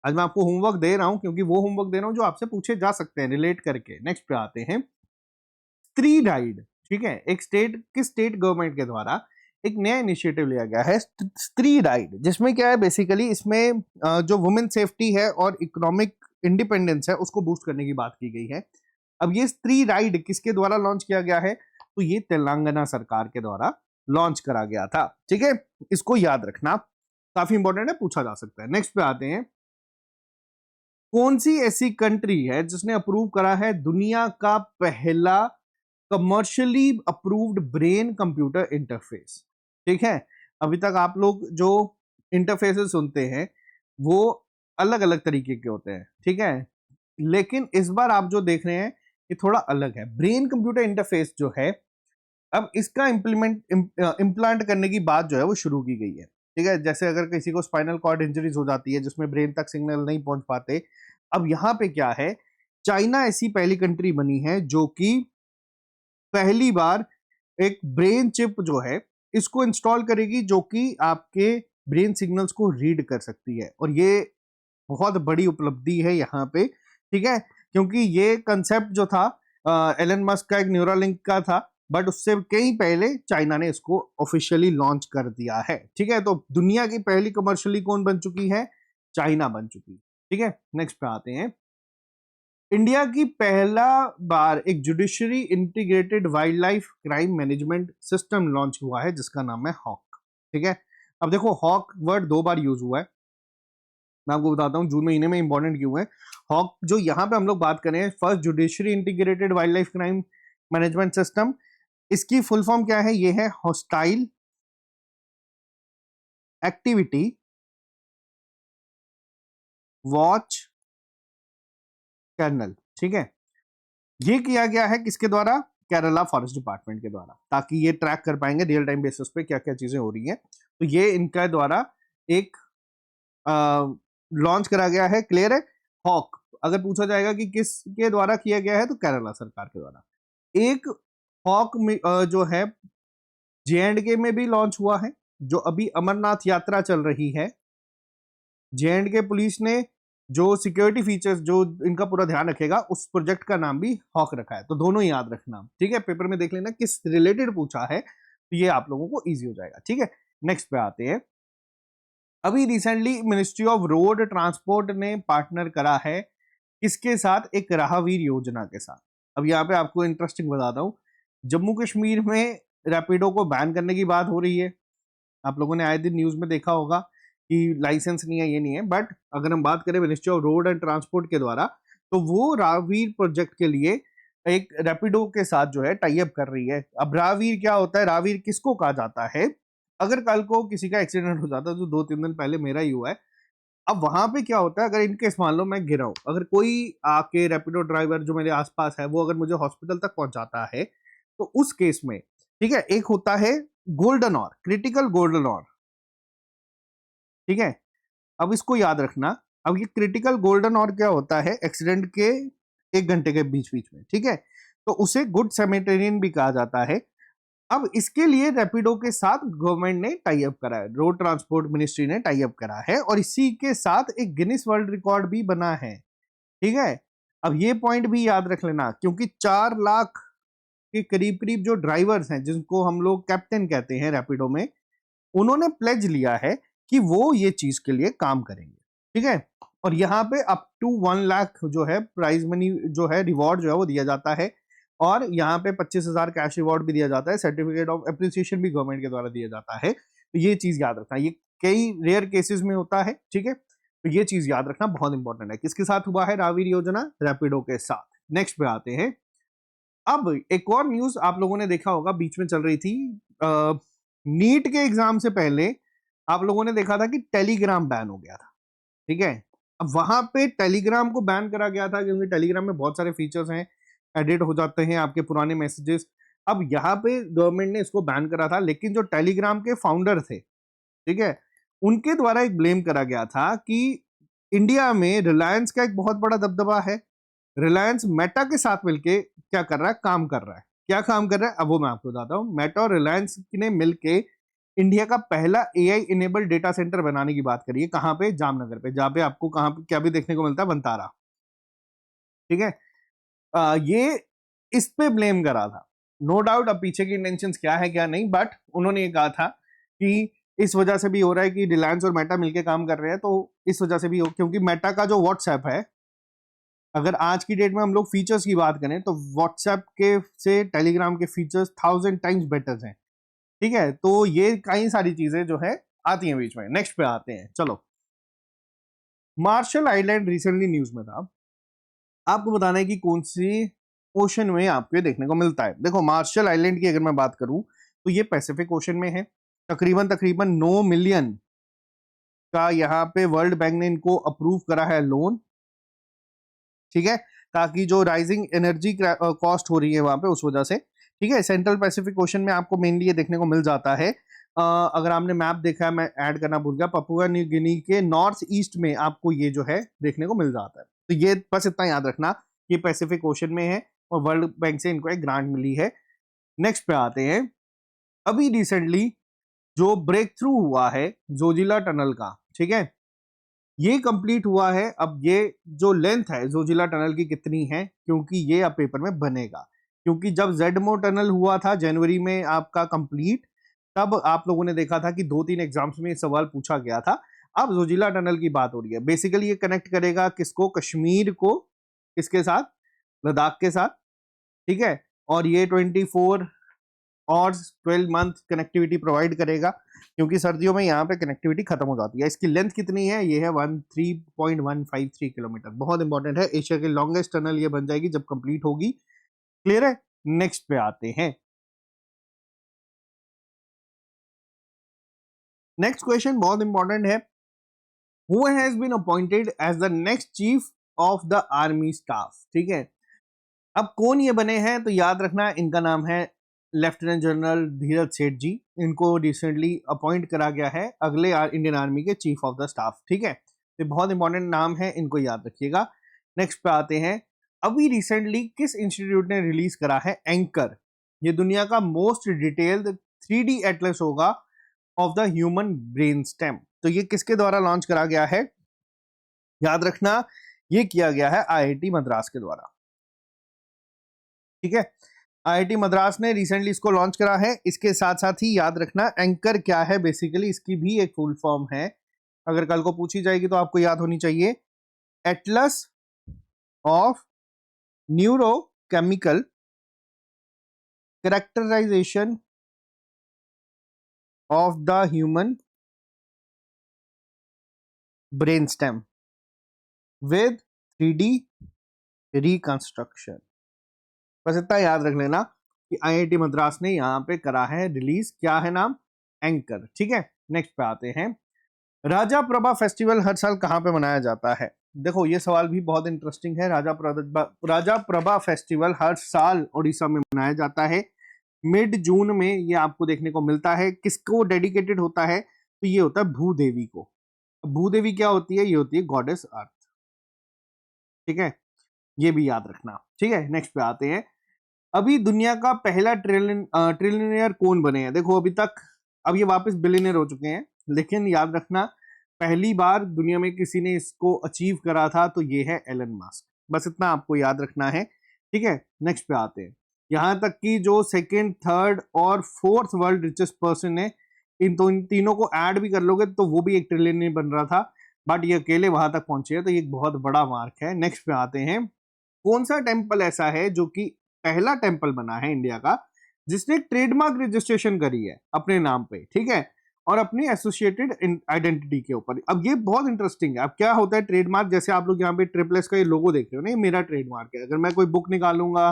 आज मैं आपको होमवर्क दे रहा हूं क्योंकि वो होमवर्क दे रहा हूं जो आपसे पूछे जा सकते हैं रिलेट करके। नेक्स्ट पे आते हैं। स्त्री राइड। ठीक है, एक किस स्टेट गवर्नमेंट के द्वारा एक नया इनिशिएटिव लिया गया है स्त्री राइड, जिसमें क्या है बेसिकली इसमें जो वुमेन सेफ्टी है और इकोनॉमिक इंडिपेंडेंस है उसको बूस्ट करने की बात की गई है। अब ये स्त्री राइड किसके द्वारा लॉन्च किया गया है, तो ये तेलंगाना सरकार के द्वारा लॉन्च करा गया था। ठीक है, इसको याद रखना, काफी इंपॉर्टेंट है, पूछा जा सकता है। नेक्स्ट पे आते हैं। कौन सी ऐसी कंट्री है जिसने अप्रूव करा है दुनिया का पहला commercially approved brain computer interface? ठीक है, अभी तक आप लोग जो इंटरफेसेस सुनते हैं वो अलग अलग तरीके के होते हैं। ठीक है, लेकिन इस बार आप जो देख रहे हैं ये थोड़ा अलग है। ब्रेन कंप्यूटर इंटरफेस जो है, अब इसका इम्प्लांट करने की बात जो है वो शुरू की गई है। ठीक है, जैसे अगर किसी को स्पाइनल कॉर्ड इंजरीज हो जाती है जिसमें ब्रेन तक सिग्नल नहीं पहुंच पाते, अब यहाँ पे क्या है, चाइना ऐसी पहली कंट्री बनी है जो कि पहली बार एक ब्रेन चिप जो है इसको इंस्टॉल करेगी जो कि आपके ब्रेन सिग्नल्स को रीड कर सकती है। और ये बहुत बड़ी उपलब्धि है यहाँ पे। ठीक है, क्योंकि ये कंसेप्ट जो था एलन मस्क का एक न्यूरालिंक का था, बट उससे कई पहले चाइना ने इसको ऑफिशियली लॉन्च कर दिया है। ठीक है, तो दुनिया की पहली कमर्शियली कौन बन चुकी है, चाइना बन चुकी। ठीक है, नेक्स्ट पे आते हैं। इंडिया की पहला बार एक judiciary integrated wild life crime management system launch हुआ है जिसका नाम है हॉक। ठीक है, अब देखो हॉक वर्ड 2 बार यूज हुआ है, मैं आपको बताता हूँ जून महीने में इंपॉर्टेंट क्यों है। हॉक जो यहाँ पे हम लोग बात करें, first judiciary integrated wild life crime management system, इसकी फुल फॉर्म क्या है, ये है हॉस्टाइल एक्टिविटी वॉच कर्नल। ठीक है, ये किया गया है किसके द्वारा, केरला फॉरेस्ट डिपार्टमेंट के द्वारा, ताकि ये ट्रैक कर पाएंगे रियल टाइम बेसिस पे क्या क्या चीजें हो रही हैं। तो ये इनका द्वारा एक लॉन्च करा गया है। क्लियर है, हॉक अगर पूछा जाएगा कि किसके द्वारा किया गया है तो केरला सरकार के द्वारा। एक हॉक में जो है जे.एंड.के में भी लॉन्च हुआ है, जो अभी अमरनाथ यात्रा चल रही है। जे.एंड.के पुलिस ने जो सिक्योरिटी फीचर्स जो इनका पूरा ध्यान रखेगा, उस प्रोजेक्ट का नाम भी हॉक रखा है। तो दोनों याद रखना। ठीक है, पेपर में देख लेना किस रिलेटेड पूछा है, तो ये आप लोगों को इजी हो जाएगा। ठीक है, नेक्स्ट पे आते हैं। अभी recently ministry of road transport ने पार्टनर करा है किसके साथ? एक राहवीर योजना के साथ। अब यहाँ पे आपको इंटरेस्टिंग बताता हूँ, जम्मू कश्मीर में रैपिडो को बैन करने की बात हो रही है। आप लोगों ने आए दिन न्यूज में देखा होगा कि लाइसेंस नहीं है, ये नहीं है, बट अगर हम बात करें ministry of road and transport के द्वारा, तो वो राहवीर प्रोजेक्ट के लिए एक रैपिडो के साथ जो है टाई अप कर रही है। अब राहवीर क्या होता है? राहवीर किसको कहा जाता है? अगर कल को किसी का एक्सीडेंट हो जाता है, जो 2-3 दिन पहले मेरा ही हुआ है, अब वहां पे क्या होता है, अगर इनकेस मान लो मैं गिरा हूं, अगर कोई आके रैपिडो ड्राइवर जो मेरे आसपास है वो अगर मुझे हॉस्पिटल तक पहुंचाता है, तो उस केस में ठीक है, एक होता है गोल्डन और क्रिटिकल गोल्डन और, ठीक है। अब इसको याद रखना। अब ये क्रिटिकल गोल्डन और क्या होता है? एक्सीडेंट के 1 घंटे के बीच बीच में, ठीक है, तो उसे गुड सैमरिटन भी कहा जाता है। अब इसके लिए रैपिडो के साथ गवर्नमेंट ने टाई अप करा है, रोड ट्रांसपोर्ट मिनिस्ट्री ने टाई अप करा है, और इसी के साथ एक गिनीज वर्ल्ड रिकॉर्ड भी बना है, ठीक है। अब ये पॉइंट भी याद रख लेना, क्योंकि 4 लाख के करीब करीब जो ड्राइवर्स हैं, जिनको हम लोग कैप्टन कहते हैं रैपिडो में, उन्होंने प्लेज लिया है कि वो ये चीज के लिए काम करेंगे, ठीक है। और यहाँ पे अप टू 1 लाख जो है प्राइज मनी जो है, रिवॉर्ड जो है वो दिया जाता है, और यहाँ पे 25,000 कैश रिवॉर्ड भी दिया जाता है, सर्टिफिकेट ऑफ अप्रिसिएशन भी गवर्नमेंट के द्वारा दिया जाता है। तो ये चीज याद रखना, ये कई रेयर केसेस में होता है, ठीक है। तो ये चीज याद रखना बहुत इंपॉर्टेंट है। किसके साथ हुआ है राहवीर योजना? रैपिडो के साथ। नेक्स्ट पे आते हैं। अब एक और न्यूज आप लोगों ने देखा होगा, बीच में चल रही थी, नीट के एग्जाम से पहले आप लोगों ने देखा था कि टेलीग्राम बैन हो गया था, ठीक है। अब वहां पे टेलीग्राम को बैन करा गया था क्योंकि टेलीग्राम में बहुत सारे फीचर्स हैं, एडिट हो जाते हैं आपके पुराने मैसेजेस। अब यहाँ पे गवर्नमेंट ने इसको बैन करा था, लेकिन जो टेलीग्राम के फाउंडर थे, ठीक है, उनके द्वारा एक ब्लेम करा गया था कि इंडिया में रिलायंस का एक बहुत बड़ा दबदबा है, रिलायंस मेटा के साथ मिलके क्या कर रहा है? काम कर रहा है। क्या काम कर रहा है? अब वो मैं आपको बताता हूँ। मेटा और रिलायंस ने मिलके इंडिया का पहला एआई इनेबल्ड डेटा सेंटर बनाने की बात करी है। कहां पे? जामनगर पे, जहां पे आपको कहां पे क्या भी देखने को मिलता है? वनतारा, ठीक है। ये इस पे ब्लेम करा था, नो डाउट। अब पीछे की इंटेंशंस क्या है क्या नहीं, बट उन्होंने ये कहा था कि इस वजह से भी हो रहा है कि रिलायंस और मेटा मिलके काम कर रहे हैं, तो इस वजह से भी हो, क्योंकि मेटा का जो व्हाट्सएप है, अगर आज की डेट में हम लोग फीचर्स की बात करें तो व्हाट्सएप के से टेलीग्राम के फीचर्स 1000 टाइम्स बेटर हैं, ठीक है। तो ये कई सारी चीजें जो है आती हैं बीच में। नेक्स्ट पे आते हैं, चलो। मार्शल आइलैंड रिसेंटली न्यूज में था, आपको बताना है कि कौन सी ओशन में आपको देखने को मिलता है। देखो, मार्शल आइलैंड की अगर मैं बात करूं तो ये पैसिफिक ओशन में है। तकरीबन तकरीबन 9 मिलियन का यहाँ पे वर्ल्ड बैंक ने इनको अप्रूव करा है लोन, ठीक है, ताकि जो राइजिंग एनर्जी कॉस्ट हो रही है वहां पे, उस वजह से, ठीक है। सेंट्रल पैसिफिक ओशन में आपको मेनली ये देखने को मिल जाता है। अगर आपने मैप देखा है, मैं ऐड करना भूल गया, पपुआ न्यू गिनी के नॉर्थ ईस्ट में आपको ये जो है देखने को मिल जाता है। तो ये बस इतना याद रखना, ये पैसिफिक ओशन में है और वर्ल्ड बैंक से इनको एक ग्रांट मिली है। नेक्स्ट पे आते हैं। अभी रिसेंटली जो ब्रेक थ्रू हुआ है जोजिला टनल का, ठीक है, ये कंप्लीट हुआ है। अब ये जो लेंथ है जोजिला टनल की कितनी है, क्योंकि ये अब पेपर में बनेगा, क्योंकि जब जेडमो टनल हुआ था जनवरी में आपका कंप्लीट, तब आप लोगों ने देखा था कि 2-3 एग्जाम्स में ये सवाल पूछा गया था। अब जोजिला टनल की बात हो रही है। बेसिकली ये कनेक्ट करेगा किसको? कश्मीर को किसके साथ? लद्दाख के साथ, ठीक है। और ये 24 और 12 मंथ कनेक्टिविटी प्रोवाइड करेगा, क्योंकि सर्दियों में यहाँ पे कनेक्टिविटी खत्म हो जाती है। इसकी लेंथ कितनी है? ये है 13.153 किलोमीटर। बहुत इंपॉर्टेंट है, एशिया की लॉन्गेस्ट टनल ये बन जाएगी जब कंप्लीट होगी। क्लियर है? नेक्स्ट पे आते हैं। नेक्स्ट क्वेश्चन बहुत इंपॉर्टेंट है। Who has been appointed as the next chief of the army staff, ठीक है। अब कौन ये बने हैं? तो याद रखना, इनका नाम है लेफ्टिनेंट जनरल धीरज सेठ जी। इनको रिसेंटली अपॉइंट करा गया है अगले इंडियन आर्मी के चीफ ऑफ द स्टाफ, ठीक है। तो बहुत इंपॉर्टेंट नाम है, इनको याद रखिएगा। नेक्स्ट पे आते हैं। अभी रिसेंटली किस इंस्टीट्यूट ने रिलीज करा है एंकर? ये दुनिया का मोस्ट डिटेल्ड 3D एटलस होगा of the human brain stem. तो ये किसके द्वारा लॉन्च करा गया है? याद रखना, ये किया गया है आईआईटी मद्रास के द्वारा, ठीक है। आईआईटी मद्रास ने रिसेंटली इसको लॉन्च करा है। इसके साथ साथ ही याद रखना, एंकर क्या है, बेसिकली इसकी भी एक फुल फॉर्म है, अगर कल को पूछी जाएगी तो आपको याद होनी चाहिए। Atlas of neurochemical characterisation of the human brain stem with 3D reconstruction. बस इतना याद रख लेना कि IIT मद्रास ने यहाँ पे करा है रिलीज, क्या है नाम, एंकर। ठीक है, नेक्स्ट पे आते हैं। राजा प्रभा फेस्टिवल हर साल कहाँ पे मनाया जाता है? देखो ये सवाल भी बहुत इंटरेस्टिंग है। राजा प्रभा फेस्टिवल हर साल उड़ीसा में मनाया जाता है मिड जून में। ये आपको देखने को मिलता है। किसको डेडिकेटेड होता है? तो ये होता है भूदेवी को। भूदेवी क्या होती है? ये होती है गॉडेस अर्थ। ठीक है, ये भी याद रखना। ठीक है, नेक्स्ट पे आते हैं। अभी दुनिया का पहला ट्रिलियनियर कौन बने हैं? देखो अभी तक, अब ये वापस बिलियनियर हो चुके हैं, लेकिन याद रखना पहली बार दुनिया में किसी ने इसको अचीव करा था तो ये है एलन मस्क। बस इतना आपको याद रखना है। ठीक है, नेक्स्ट पे आते हैं। यहां तक कि जो सेकंड, थर्ड और फोर्थ वर्ल्ड रिचेस्ट पर्सन है, इन तीनों को ऐड भी कर लोगे तो वो भी 1 ट्रिलियन बन रहा था, बट ये अकेले वहां तक पहुंचे हैं, तो ये एक बहुत बड़ा मार्क है। नेक्स्ट पे आते हैं। कौन सा टेम्पल ऐसा है जो कि पहला टेम्पल बना है इंडिया का जिसने ट्रेडमार्क रजिस्ट्रेशन करी है अपने नाम पे? ठीक है, और अपनी एसोसिएटेड आइडेंटिटी के ऊपर। अब ये बहुत इंटरेस्टिंग है। अब क्या होता है ट्रेडमार्क, जैसे आप लोग यहाँ पे ट्रिपल एस का ये लोगो देख रहे हो ना, ये मेरा ट्रेडमार्क है। अगर मैं कोई बुक निकालूंगा,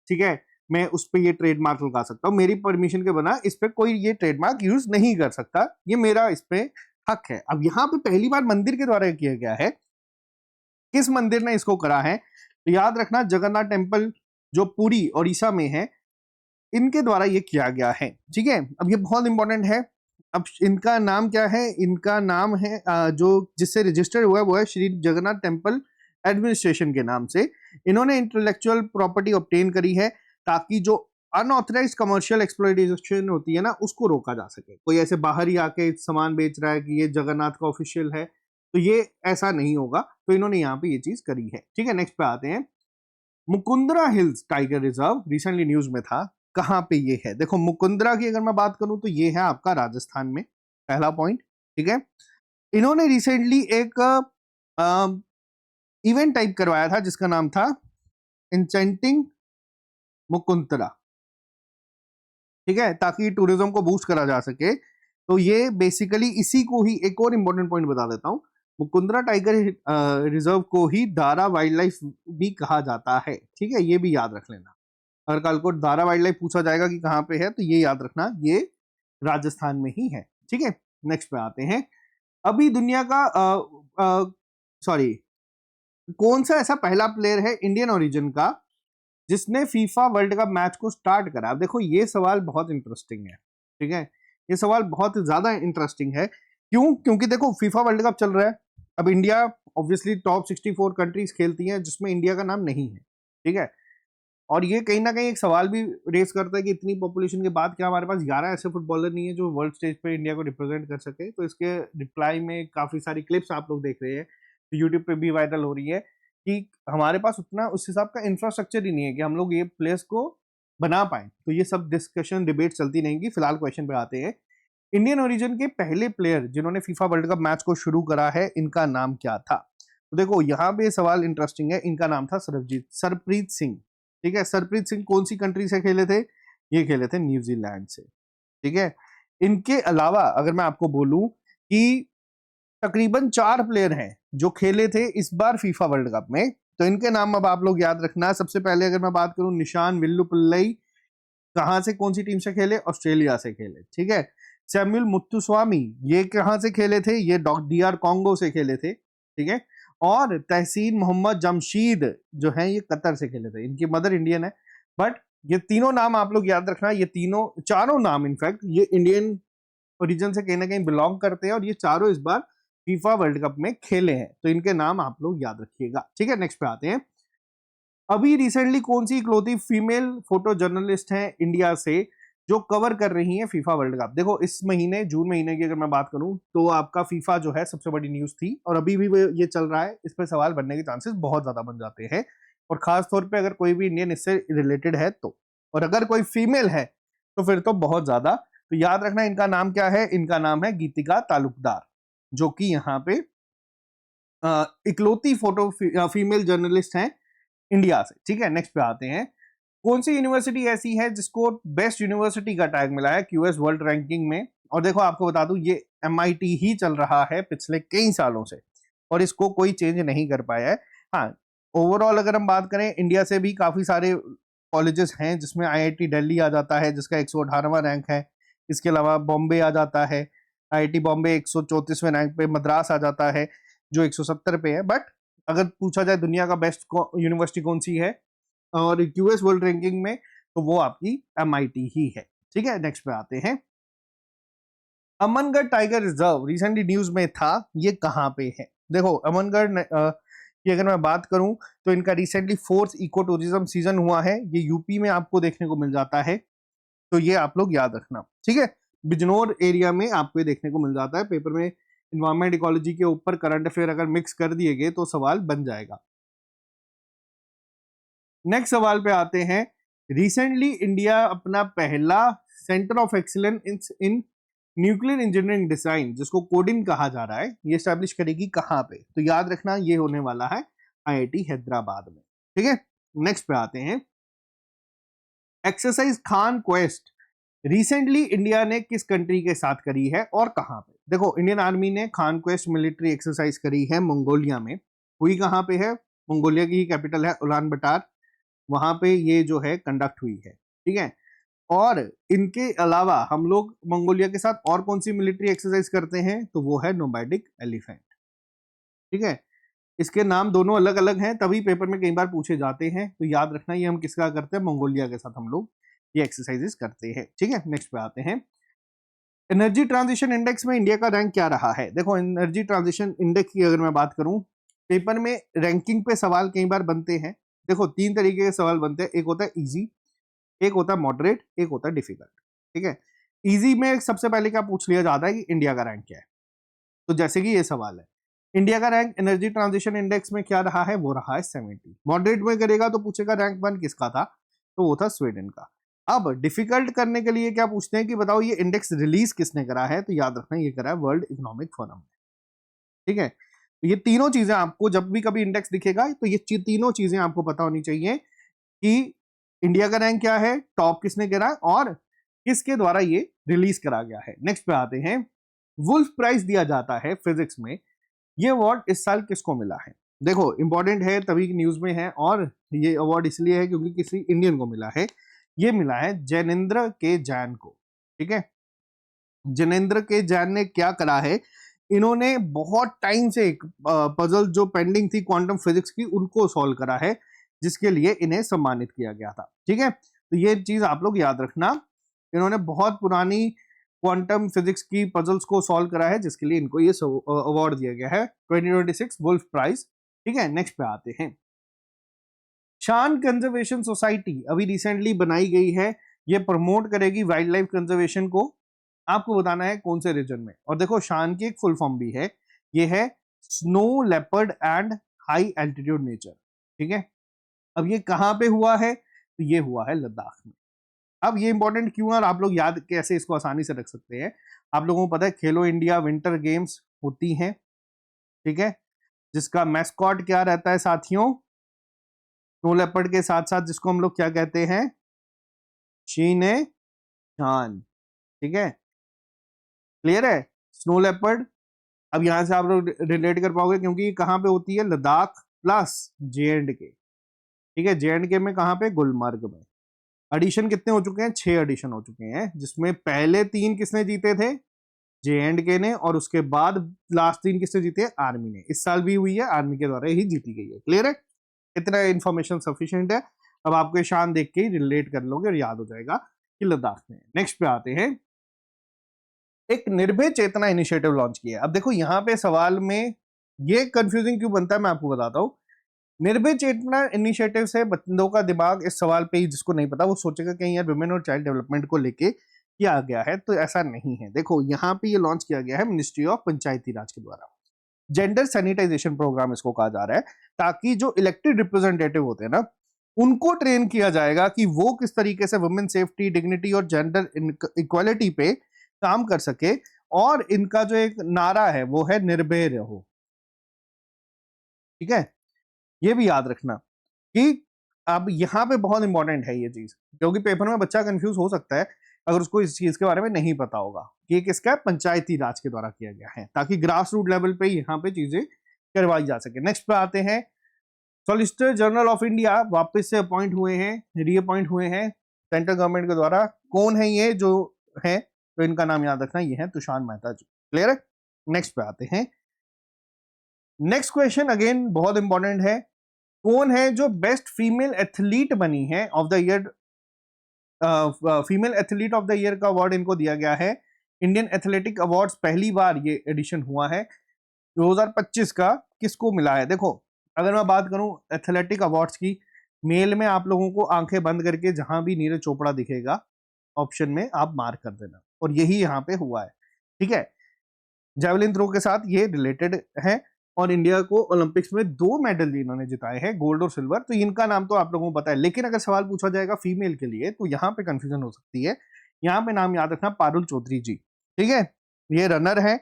ठीक है, मैं उस पर ये ट्रेडमार्क लगा सकता हूँ। मेरी परमिशन के बिना इस पर कोई ये ट्रेडमार्क यूज नहीं कर सकता, ये मेरा इस पे हक है। अब यहाँ पे पहली बार मंदिर के द्वारा किया गया है। किस मंदिर ने इसको करा है? तो याद रखना जगन्नाथ टेम्पल जो पुरी उड़ीसा में है, इनके द्वारा ये किया गया है। ठीक है, अब ये बहुत इंपॉर्टेंट है। अब इनका नाम क्या है? इनका नाम है जो जिससे रजिस्टर हुआ है वो है श्री जगन्नाथ टेम्पल एडमिनिस्ट्रेशन के नाम से। इन्होंने इंटेलेक्चुअल प्रॉपर्टी ऑब्टेन करी है ताकि जो अनऑथराइज कमर्शियल एक्सप्लॉयटेशन होती है ना, उसको रोका जा सके। कोई ऐसे बाहर ही आके सामान बेच रहा है कि ये जगन्नाथ का ऑफिशियल है, तो ये ऐसा नहीं होगा। तो इन्होंने यहाँ पे ये चीज करी है। ठीक है, नेक्स्ट पे आते हैं। Mukundra hills tiger reserve recently news में था, कहां पे ये है? देखो मुकुंदरा की अगर मैं बात करूं तो ये है आपका राजस्थान में, पहला पॉइंट। ठीक है, इन्होंने रिसेंटली एक इवेंट टाइप करवाया था जिसका नाम था इंचेंटिंग मुकुंदरा। ठीक है, ताकि टूरिज्म को बूस्ट करा जा सके। तो ये बेसिकली इसी को ही, एक और इंपॉर्टेंट पॉइंट बता देता हूं, मुकुंदरा टाइगर रिजर्व को ही दारा वाइल्ड लाइफ भी कहा जाता है। ठीक है, ये भी याद रख लेना। अगर कल को दारा वाइल्ड लाइफ पूछा जाएगा कि कहाँ पे है, तो ये याद रखना ये राजस्थान में ही है। ठीक है, नेक्स्ट पे आते हैं। अभी दुनिया का सॉरी, कौन सा ऐसा पहला प्लेयर है इंडियन ओरिजिन का जिसने फीफा वर्ल्ड कप मैच को स्टार्ट करा? देखो ये सवाल बहुत इंटरेस्टिंग है। ठीक है, ये सवाल बहुत ज्यादा इंटरेस्टिंग है। क्यों? क्योंकि देखो फीफा वर्ल्ड कप चल रहा है। अब इंडिया ऑब्वियसली टॉप 64 कंट्रीज खेलती हैं जिसमें इंडिया का नाम नहीं है। ठीक है, और ये कहीं ना कहीं एक सवाल भी रेस करता है कि इतनी पॉपुलेशन के बाद क्या हमारे पास 11 ऐसे फुटबॉलर नहीं है जो वर्ल्ड स्टेज पे इंडिया को रिप्रेजेंट कर सके? तो इसके रिप्लाई में काफी सारी क्लिप्स आप लोग देख रहे हैं, यूट्यूब पे भी वायरल हो रही है कि हमारे पास उतना उस हिसाब का इंफ्रास्ट्रक्चर ही नहीं है कि हम लोग ये प्लेयर्स को बना पाए। तो ये सब डिस्कशन डिबेट चलती रहेंगी। फिलहाल क्वेश्चन पे आते हैं। इंडियन ओरिजिन के पहले प्लेयर जिन्होंने फीफा वर्ल्ड कप मैच को शुरू करा है, इनका नाम क्या था? तो देखो यहाँ पे सवाल इंटरेस्टिंग है। इनका नाम था सरप्रीत सिंह। ठीक है, सरप्रीत सिंह कौन सी कंट्री से खेले थे? ये खेले थे न्यूजीलैंड से। ठीक है, इनके अलावा अगर मैं आपको बोलूं कि तकरीबन 4 प्लेयर हैं जो खेले थे इस बार फीफा वर्ल्ड कप में, तो इनके नाम अब आप लोग याद रखना। सबसे पहले अगर मैं बात करूं, निशान विल्लुपुल्लई कहां से, कौन सी टीम से खेले? ऑस्ट्रेलिया से खेले। ठीक है, सैमुअल मुत्तुस्वामी ये कहां से खेले थे? ये DR कॉन्गो से खेले थे। ठीक है, और तहसीन मोहम्मद जमशीद जो है ये कतर से खेले थे। इनकी मदर इंडियन है, बट ये तीनों नाम आप लोग याद रखना। ये तीनों, चारों नाम इनफैक्ट ये इंडियन ओरिजिन से कहीं ना कहीं बिलोंग करते हैं, और ये चारों इस बार फीफा वर्ल्ड कप में खेले हैं। तो इनके नाम आप लोग याद रखिएगा। ठीक है, नेक्स्ट पे आते हैं। अभी रिसेंटली कौन सी इकलौती फीमेल फोटो जर्नलिस्ट है इंडिया से जो कवर कर रही है फीफा वर्ल्ड कप? देखो इस महीने, जून महीने की अगर मैं बात करूं तो आपका फीफा जो है सबसे बड़ी न्यूज थी, और अभी भी ये चल रहा है। इस पर सवाल बनने के चांसेस बहुत ज्यादा बन जाते हैं, और खास तौर पे अगर कोई भी इंडियन इससे रिलेटेड है तो, और अगर कोई फीमेल है तो फिर तो बहुत ज्यादा। तो याद रखना इनका नाम क्या है? इनका नाम है गीतिका तालुकदार, जो कि यहाँ पे इकलौती फोटो फीमेल जर्नलिस्ट हैं इंडिया से। ठीक है, नेक्स्ट पे आते हैं। कौन सी यूनिवर्सिटी ऐसी है जिसको बेस्ट यूनिवर्सिटी का टैग मिला है क्यूएस वर्ल्ड रैंकिंग में? और देखो आपको बता दूं, ये एमआईटी ही चल रहा है पिछले कई सालों से और इसको कोई चेंज नहीं कर पाया है। हाँ, ओवरऑल अगर हम बात करें, इंडिया से भी काफी सारे कॉलेजेस हैं जिसमें आईआईटी दिल्ली आ जाता है जिसका 118वां रैंक है। इसके अलावा बॉम्बे आ जाता है, आईआईटी बॉम्बे 134वें रैंक पे। मद्रास आ जाता है जो 170 पे है। बट अगर पूछा जाए दुनिया का बेस्ट यूनिवर्सिटी कौन सी है और यूएस वर्ल्ड रैंकिंग में, तो वो आपकी एमआईटी ही है। ठीक है, नेक्स्ट पे आते हैं। Amangarh tiger reserve recently news में था, ये कहाँ पे है? देखो अमनगढ़ की अगर मैं बात करूं तो इनका recently 4th eco tourism season हुआ है। ये यूपी में आपको देखने को मिल जाता है, तो ये आप लोग याद रखना। ठीक है, बिजनौर एरिया में आपको ये देखने को मिल जाता है। पेपर में इन्वायरमेंट इकोलॉजी के ऊपर करंट अफेयर अगर मिक्स कर दिए गए तो सवाल बन जाएगा। नेक्स्ट सवाल पे आते हैं। रिसेंटली इंडिया अपना पहला centre of excellence in nuclear engineering design, जिसको कोडिन कहा जा रहा है, ये स्टैब्लिश करेगी कहां पे? तो याद रखना ये होने वाला है आईआईटी हैदराबाद में। ठीक है, नेक्स्ट पे आते हैं। Exercise Khan quest recently India ने किस कंट्री के साथ करी है और कहां पे? देखो इंडियन आर्मी ने खान क्वेस्ट मिलिट्री एक्सरसाइज करी है मंगोलिया में। हुई कहां पे है? मंगोलिया की ही कैपिटल है उलान बटार, वहां पे ये जो है कंडक्ट हुई है। ठीक है, और इनके अलावा हम लोग मंगोलिया के साथ और कौन सी मिलिट्री एक्सरसाइज करते हैं? तो वो है नोमैडिक एलिफेंट। ठीक है, इसके नाम दोनों अलग अलग हैं, तभी पेपर में कई बार पूछे जाते हैं। तो याद रखना ये हम किसका करते हैं? मंगोलिया के साथ हम लोग ये एक्सरसाइजेस करते हैं। ठीक है, नेक्स्ट पे आते हैं। एनर्जी ट्रांजिशन इंडेक्स में इंडिया का रैंक क्या रहा है? देखो एनर्जी ट्रांजिशन इंडेक्स की अगर मैं बात करूं, पेपर में रैंकिंग पे सवाल कई बार बनते हैं। देखो 3 तरीके के सवाल बनते हैं, एक होता है इजी, एक होता है मॉडरेट, एक होता है डिफिकल्ट। ठीक है, इजी में सबसे पहले क्या पूछ लिया जाता है कि इंडिया का रैंक क्या है। तो जैसे कि ये सवाल है, इंडिया का रैंक एनर्जी ट्रांजिशन इंडेक्स में क्या रहा है? वो रहा है 70। मॉडरेट में करेगा तो पूछेगा रैंक 1 किसका था? तो वो था स्वीडन का। अब डिफिकल्ट करने के लिए क्या पूछते हैं कि बताओ ये इंडेक्स रिलीज किसने करा है? तो याद रखना ये करा है वर्ल्ड इकोनॉमिक फोरम ने। ठीक है, तो ये तीनों चीजें आपको जब भी कभी इंडेक्स दिखेगा तो ये तीनों चीजें आपको पता होनी चाहिए कि इंडिया का रैंक क्या है, टॉप किसने करा है और किसके द्वारा ये रिलीज करा गया है। नेक्स्ट पे आते हैं। वुल्फ प्राइज दिया जाता है फिजिक्स में, ये अवार्ड इस साल किसको मिला है? देखो इंपॉर्टेंट है तभी न्यूज में है, और ये अवार्ड इसलिए है क्योंकि किसी इंडियन को मिला है। ये मिला है जैनेंद्र के जैन को। ठीक है, जैनेंद्र के जैन ने क्या करा है? इन्होंने बहुत टाइम से एक पजल जो पेंडिंग थी क्वांटम फिजिक्स की, उनको सॉल्व करा है, जिसके लिए इन्हें सम्मानित किया गया था। ठीक है, तो ये चीज आप लोग याद रखना, इन्होंने बहुत पुरानी क्वांटम फिजिक्स की पजल्स को सॉल्व करा है, जिसके लिए इनको ये अवार्ड दिया गया है 2026 वुल्फ प्राइज। ठीक है, नेक्स्ट पे आते हैं। शान कंजर्वेशन सोसाइटी अभी रिसेंटली बनाई गई है, ये प्रमोट करेगी वाइल्ड लाइफ कंजर्वेशन को। आपको बताना है कौन से रीजन में। और देखो शान की एक फुल फॉर्म भी है, ये है snow leopard and high altitude nature. ठीक है, अब ये कहां पे हुआ है? तो ये हुआ है लद्दाख में। अब ये इंपॉर्टेंट क्यों है और आप लोग याद कैसे इसको आसानी से रख सकते हैं? आप लोगों को पता है खेलो इंडिया विंटर गेम्स होती हैं, ठीक है, जिसका मैस्कॉट क्या रहता है साथियों? स्नो लेपर्ड के साथ साथ जिसको हम लोग क्या कहते हैं? शीने शान। ठीक है, क्लियर है? Snow leopard. अब यहां से आप लोग रिलेट कर पाओगे क्योंकि ये कहां पे होती है? Ladakh plus J&K. ठीक है, जे.एंड.के में कहां पे? गुलमर्ग में। एडिशन कितने हो चुके हैं? 6 एडिशन हो चुके हैं, जिसमें पहले 3 किसने जीते थे? जे.एंड.के ने, और उसके बाद लास्ट 3 किसने जीते? आर्मी ने। इस साल भी हुई है, आर्मी के द्वारा ही जीती गई है। क्लियर है? इतना इंफॉर्मेशन सफिशिएंट है। अब आपको शान देख के ही रिलेट कर लोगे और याद हो जाएगा कि लद्दाख में। नेक्स्ट पे आते हैं। एक निर्भय चेतना इनिशिएटिव लॉन्च किया है। अब देखो यहाँ पे सवाल में ये कंफ्यूजिंग क्यों बनता है, मैं आपको बताता हूँ। निर्भय चेतना इनिशिएटिव से बच्चों का दिमाग इस सवाल पे ही, जिसको नहीं पता वो सोचेगा कहीं यार वुमेन और चाइल्ड डेवलपमेंट को लेके किया गया है, तो ऐसा नहीं है। देखो यहाँ पे ये लॉन्च किया गया है मिनिस्ट्री ऑफ पंचायती राज के द्वारा। जेंडर सैनिटाइजेशन प्रोग्राम इसको कहा जा रहा है, ताकि जो इलेक्टेड रिप्रेजेंटेटिव होते हैं ना, उनको ट्रेन किया जाएगा कि वो किस तरीके से वुमेन सेफ्टी, डिग्निटी और जेंडर इक्वालिटी पे काम कर सके। और इनका जो एक नारा है वो है निर्भय रहो। ठीक है, ये भी याद रखना कि अब यहाँ पे बहुत इंपॉर्टेंट है ये चीज, क्योंकि पेपर में बच्चा कंफ्यूज हो सकता है अगर उसको इस चीज के बारे में नहीं पता होगा कि ये किसका पंचायती राज के द्वारा किया गया है, ताकि ग्रास रूट लेवल पे यहाँ पे चीजें करवाई जा सके। नेक्स्ट पे आते हैं, सॉलिसिटर जनरल ऑफ इंडिया वापस से अपॉइंट हुए हैं, रीअपॉइंट हुए हैं सेंट्रल गवर्नमेंट के द्वारा। कौन है ये जो है, तो इनका नाम याद रखना, ये है तुषार मेहता जी। क्लियर है। नेक्स्ट पे आते हैं, नेक्स्ट क्वेश्चन अगेन बहुत इंपॉर्टेंट है, कौन है जो बेस्ट फीमेल एथलीट बनी है of the year, female athlete of the year का अवार्ड इनको दिया गया है। इंडियन एथलेटिक अवार्ड्स पहली बार ये एडिशन हुआ है 2025 का, किसको मिला है? देखो अगर मैं बात करूं एथलेटिक अवार्ड्स की, मेल में आप लोगों को आंखें बंद करके जहां भी नीरज चोपड़ा दिखेगा ऑप्शन में आप मार्क कर देना, और यही यहाँ पे हुआ है। ठीक है, जेवलिन थ्रो के साथ ये रिलेटेड है, और इंडिया को ओलंपिक्स में 2 मेडल इन्होंने जिताए हैं, गोल्ड और सिल्वर। तो इनका नाम तो आप लोगों को पता है, लेकिन अगर सवाल पूछा जाएगा फीमेल के लिए तो यहाँ पे कंफ्यूजन हो सकती है। यहाँ पे नाम याद रखना, पारुल चौधरी जी। ठीक है, ये रनर है,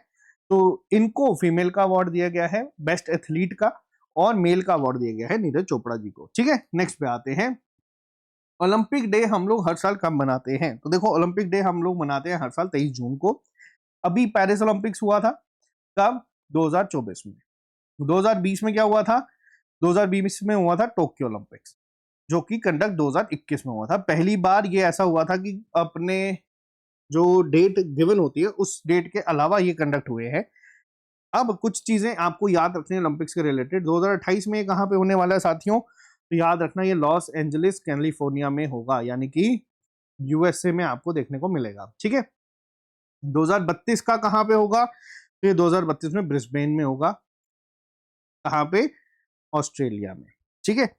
तो इनको फीमेल का अवार्ड दिया गया है बेस्ट एथलीट का, और मेल का अवार्ड दिया गया है नीरज चोपड़ा जी को। ठीक है, नेक्स्ट पे आते हैं, ओलंपिक डे हम लोग हर साल कब मनाते हैं? तो देखो ओलंपिक डे हम लोग मनाते हैं हर साल 23 जून को। अभी पेरिस ओलंपिक्स हुआ था कब? 2024 में। 2020 में क्या हुआ था? 2020 में हुआ था टोक्यो ओलंपिक्स, जो कि कंडक्ट 2021 में हुआ था। पहली बार ये ऐसा हुआ था कि अपने जो डेट गिवन होती है उस डेट के अलावा ये कंडक्ट हुए हैं। अब कुछ चीजें आपको याद रखनी है ओलंपिक्स के रिलेटेड। 2028 में कहां पे होने वाला है साथियों? तो याद रखना ये लॉस एंजलिस कैलिफोर्निया में होगा, यानी कि यूएसए में आपको देखने को मिलेगा। ठीक है, 2032 का कहां पे होगा? तो ये 2032 में ब्रिस्बेन में होगा। कहां पे? ऑस्ट्रेलिया में। ठीक है,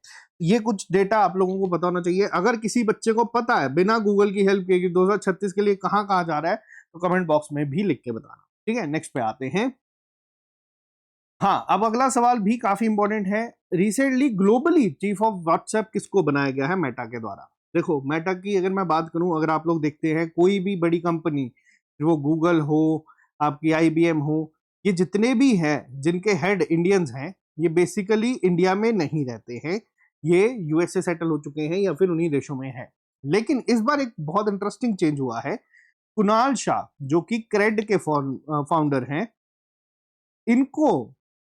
ये कुछ डेटा आप लोगों को पता होना चाहिए। अगर किसी बच्चे को पता है बिना गूगल की हेल्प के कि 2036 के लिए कहां कहां जा रहा है, तो कमेंट बॉक्स में भी लिख के बताना। ठीक है, नेक्स्ट पे आते हैं। हाँ, अब अगला सवाल भी काफी इंपॉर्टेंट है। Recently globally chief of WhatsApp किसको बनाया गया है मेटा के द्वारा? देखो मेटा की अगर मैं बात करूं, अगर आप लोग देखते हैं कोई भी बड़ी कंपनी, वो गूगल हो, आपकी आईबीएम हो, ये जितने भी हैं जिनके हेड इंडियंस हैं, ये बेसिकली इंडिया में नहीं रहते हैं, ये यूएसए सेटल हो चुके हैं या फिर उन्हीं देशों में है। लेकिन इस बार एक बहुत इंटरेस्टिंग चेंज हुआ है। कुणाल शाह जो कि क्रेड के फाउंडर हैं, इनको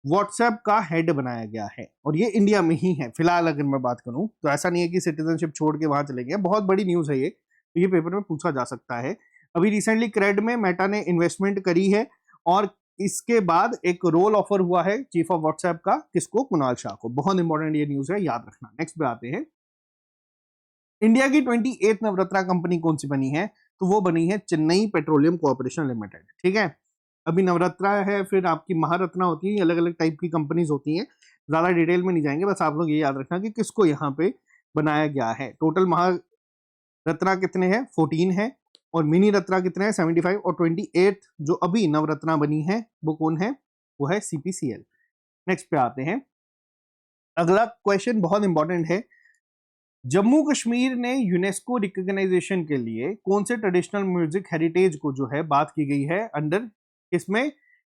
व्हाट्सएप का हेड बनाया गया है, और ये इंडिया में ही है फिलहाल। अगर मैं बात करूं तो ऐसा नहीं है कि सिटीजनशिप छोड़ के वहां चले गए, बहुत बड़ी न्यूज है ये, तो ये पेपर में पूछा जा सकता है। अभी रिसेंटली क्रेड में मेटा ने इन्वेस्टमेंट करी है, और इसके बाद एक रोल ऑफर हुआ है चीफ ऑफ व्हाट्सएप का, किसको? कुणाल शाह को। बहुत इंपॉर्टेंट ये न्यूज है, याद रखना। नेक्स्ट पे आते हैं, इंडिया की 28th नवरत्ना कंपनी कौन सी बनी है? तो वो बनी है चेन्नई पेट्रोलियम कॉर्पोरेशन लिमिटेड। ठीक है, अभी नवरत्ना है, फिर आपकी महारत्ना होती है, अलग अलग टाइप की कंपनीज होती हैं, ज्यादा डिटेल में नहीं जाएंगे, बस आप लोग ये याद रखना कि किसको यहाँ पे बनाया गया है। टोटल महारत्ना कितने हैं? 14 है, और मिनी रत्ना कितने हैं? 75, और 28 जो अभी नवरत्ना बनी है वो कौन है? वो है सीपीसीएल। नेक्स्ट पे आते हैं, अगला क्वेश्चन बहुत इंपॉर्टेंट है। जम्मू कश्मीर ने यूनेस्को रिकॉग्नाइजेशन के लिए कौन से ट्रेडिशनल म्यूजिक हेरिटेज को जो है बात की गई है अंडर, इसमें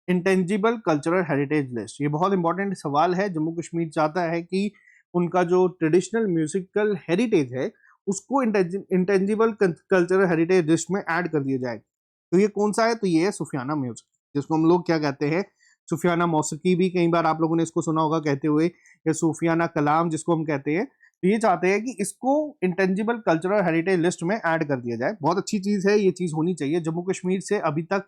इंटेंजिबल कल्चरल हेरिटेज लिस्ट? ये बहुत इंपॉर्टेंट सवाल है। जम्मू कश्मीर चाहता है कि उनका जो ट्रेडिशनल म्यूजिकल हेरिटेज है उसको इंटेंजिबल कल्चरल हेरिटेज लिस्ट में ऐड कर दिया जाए। तो ये कौन सा है? तो ये है सूफियाना म्यूजिक, जिसको हम लोग क्या कहते हैं? सूफियाना मौसीकी भी कई बार आप लोगों ने इसको सुना होगा कहते हुए, या सूफियाना कलाम जिसको हम कहते हैं। तो ये चाहते हैं कि इसको इंटेंजिबल कल्चरल हेरिटेज लिस्ट में ऐड कर दिया जाए। बहुत अच्छी चीज है, ये चीज होनी चाहिए। जम्मू कश्मीर से अभी तक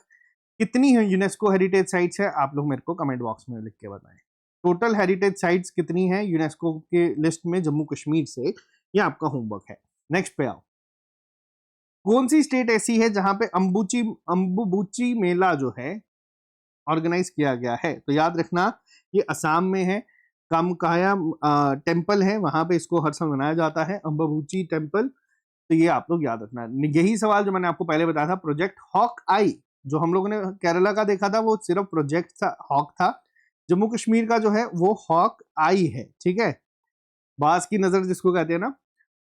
कितनी है यूनेस्को हेरिटेज साइट्स है, आप लोग मेरे को कमेंट बॉक्स में लिख के बताएं। टोटल हेरिटेज साइट्स कितनी है यूनेस्को के लिस्ट में जम्मू कश्मीर से, ये आपका होमवर्क है। नेक्स्ट पे आओ, कौन सी स्टेट ऐसी है जहां पे अंबुबुची मेला जो है ऑर्गेनाइज किया गया है? तो याद रखना ये असम में है, कामकाया टेम्पल है, वहां पे इसको हर साल मनाया जाता है, अंबुबुची टेम्पल। तो ये आप लोग याद रखना। यही सवाल जो मैंने आपको पहले बताया था, प्रोजेक्ट हॉक आई जो हम लोगों ने केरला का देखा था, वो सिर्फ प्रोजेक्ट था, हॉक था। जम्मू कश्मीर का जो है वो हॉक आई है। ठीक है, बाज की नजर जिसको कहते हैं ना।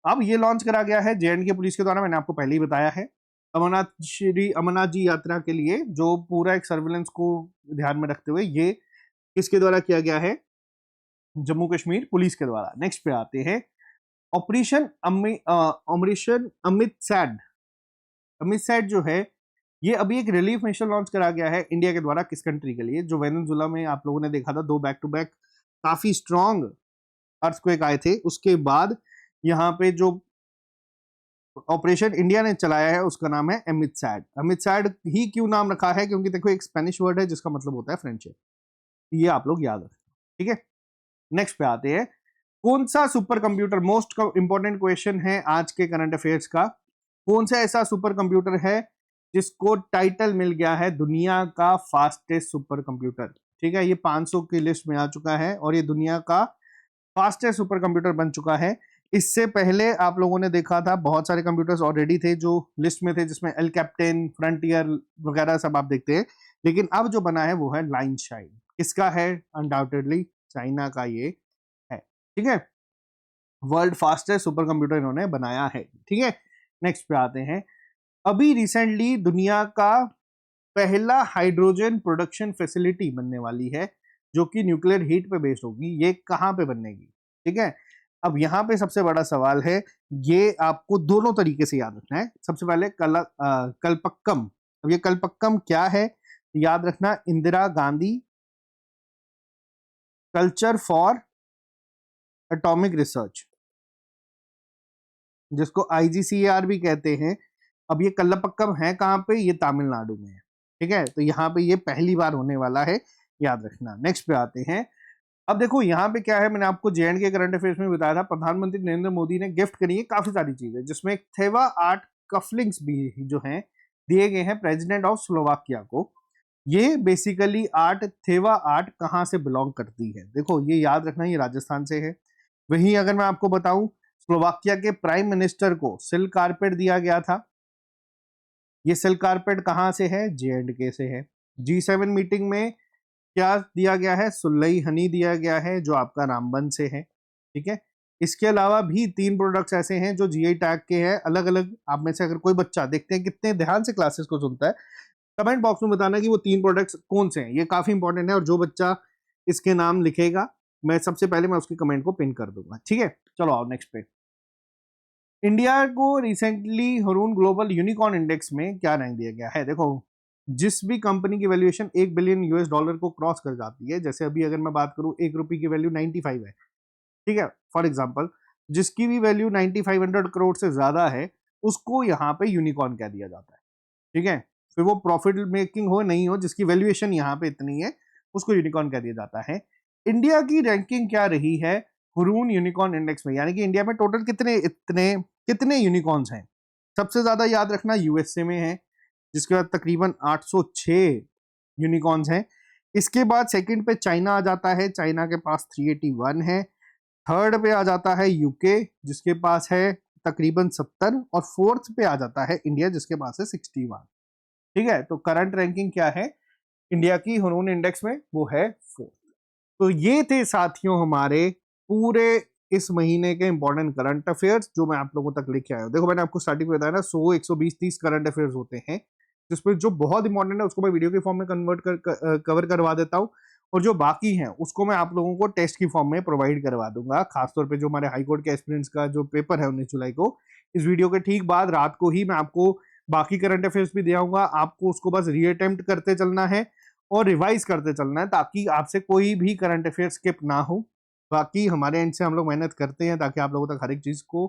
अब ये लॉन्च करा गया है जेएंडके पुलिस के द्वारा, मैंने आपको पहले ही बताया है। अमरनाथ श्री अमरनाथ जी यात्रा के लिए जो पूरा एक सर्विलेंस को ध्यान में रखते हुए ये किसके द्वारा किया गया है? जम्मू कश्मीर पुलिस के द्वारा। नेक्स्ट पे आते हैं, ऑपरेशन अमित सैड जो है, ये अभी एक रिलीफ मिशन लॉन्च करा गया है इंडिया के द्वारा किस कंट्री के लिए, जो वेनेजुएला में आप लोगों ने देखा था 2 बैक टू बैक काफी स्ट्रॉन्ग अर्थक्वेक आए थे, उसके बाद यहाँ पे जो ऑपरेशन इंडिया ने चलाया है उसका नाम है अमित सैड। अमित सैड ही क्यों नाम रखा है, क्योंकि देखो एक स्पेनिश वर्ड है जिसका मतलब होता है फ्रेंडशिप, ये आप लोग याद रखें, ठीक है। नेक्स्ट पे आते हैं, कौन सा super computer, most important question है आज के करंट अफेयर्स का, कौन सा ऐसा सुपर कंप्यूटर है जिसको टाइटल मिल गया है दुनिया का फास्टेस्ट सुपर कंप्यूटर, ठीक है। ये 500 की लिस्ट में आ चुका है और ये दुनिया का फास्टेस्ट सुपर कंप्यूटर बन चुका है। इससे पहले आप लोगों ने देखा था बहुत सारे कंप्यूटर्स ऑलरेडी थे जो लिस्ट में थे, जिसमें एल कैप्टन, फ्रंटियर वगैरह सब आप देखते हैं, लेकिन अब जो बना है वो है लाइन शाइन। किसका है? अनडाउटेडली चाइना का ये है, ठीक है। वर्ल्ड फास्टेस्ट सुपर कंप्यूटर इन्होंने बनाया है, ठीक है। नेक्स्ट पे आते हैं, अभी रिसेंटली दुनिया का पहला हाइड्रोजन प्रोडक्शन फैसिलिटी बनने वाली है जो कि न्यूक्लियर हीट पे बेस्ड होगी, ये कहां पे बनेगी, ठीक है। अब यहाँ पे सबसे बड़ा सवाल है, ये आपको दोनों तरीके से याद रखना है। सबसे पहले कलपक्कम। अब ये कलपक्कम क्या है याद रखना, Indira Gandhi culture for atomic research, जिसको IGCAR भी कहते हैं। अब ये कल्लपक्कम है कहाँ पे? ये तमिलनाडु में है, ठीक है। तो यहाँ पे ये पहली बार होने वाला है, याद रखना। नेक्स्ट पे आते हैं, अब देखो यहाँ पे क्या है, मैंने आपको J&K करंट अफेयर्स में बताया था, प्रधानमंत्री नरेंद्र मोदी ने गिफ्ट करी है काफी सारी चीजें, जिसमें थेवा आर्ट कफलिंग्स भी जो हैं दिए गए हैं प्रेसिडेंट ऑफ स्लोवाकिया को। ये बेसिकली आर्ट, थेवा आर्ट कहाँ से बिलोंग करती है? देखो ये याद रखना, ये राजस्थान से है। वहीं अगर मैं आपको बताऊं, स्लोवाकिया के प्राइम मिनिस्टर को सिल्क कारपेट दिया गया था। ये सिल्क कारपेट कहाँ से है? J&K से है। G7 मीटिंग में क्या दिया गया है? सुलई हनी दिया गया है जो आपका रामबन से है, ठीक है। इसके अलावा भी 3 प्रोडक्ट्स ऐसे हैं जो GI टैग के हैं अलग अलग। आप में से अगर कोई बच्चा, देखते हैं कितने ध्यान से क्लासेस को सुनता है, कमेंट बॉक्स में बताना कि वो 3 प्रोडक्ट्स कौन से हैं। ये काफी इंपॉर्टेंट है और जो बच्चा इसके नाम लिखेगा, मैं सबसे पहले मैं उसके कमेंट को पिन कर दूंगा, ठीक है। चलो आओ नेक्स्ट पे। इंडिया को recently Haroon global unicorn index में क्या रैंक दिया गया है? देखो जिस भी कंपनी की वैल्यूएशन $1 बिलियन को क्रॉस कर जाती है, जैसे अभी अगर मैं बात करूं, 1 रुपए की वैल्यू 95 है, ठीक है, फॉर एग्जांपल, जिसकी भी वैल्यू 9500 करोड़ से ज्यादा है उसको यहाँ पे यूनिकॉर्न कह दिया जाता है, ठीक है। फिर वो प्रॉफिट मेकिंग हो नहीं हो, जिसकी वैल्यूएशन यहाँ पे इतनी है उसको यूनिकॉर्न कह दिया जाता है। इंडिया की रैंकिंग क्या रही है हुरून यूनिकॉर्न इंडेक्स में, यानी कि इंडिया में टोटल कितने यूनिकॉर्न्स हैं? सबसे ज्यादा याद रखना USA में है, जिसके बाद तकरीबन 806 यूनिकॉर्न्स हैं। इसके बाद सेकंड पे चाइना आ जाता है, चाइना के पास 381 है। थर्ड पे आ जाता है UK जिसके पास है तकरीबन 70, और फोर्थ पे आ जाता है इंडिया जिसके पास है 61, ठीक है। तो करंट रैंकिंग क्या है इंडिया की हुरून इंडेक्स में? वो है 4। तो ये थे साथियों हमारे पूरे इस महीने के इंपॉर्टेंट करंट अफेयर्स जो मैं आप लोगों तक लेके आया हूँ। देखो मैंने आपको स्टार्टिंग में बताया ना, 100, 120, 30 करंट अफेयर्स होते हैं, जिसमें जो बहुत इंपॉर्टेंट है उसको मैं वीडियो के फॉर्म में कवर करवा देता हूँ, और जो बाकी हैं उसको मैं आप लोगों को टेस्ट की फॉर्म में प्रोवाइड करवा दूंगा। खासतौर पे जो हमारे हाईकोर्ट के एस्पिरेंट्स का जो पेपर है 19 जुलाई को, इस वीडियो के ठीक बाद रात को ही मैं आपको बाकी करंट अफेयर्स भी दे आऊंगा। आपको उसको बस रीअटेम्प्ट करते चलना है और रिवाइज करते चलना है, ताकि आपसे कोई भी करंट अफेयर स्किप ना हो। बाकी हमारे एंड से हम लोग मेहनत करते हैं ताकि आप लोगों तक हर एक चीज को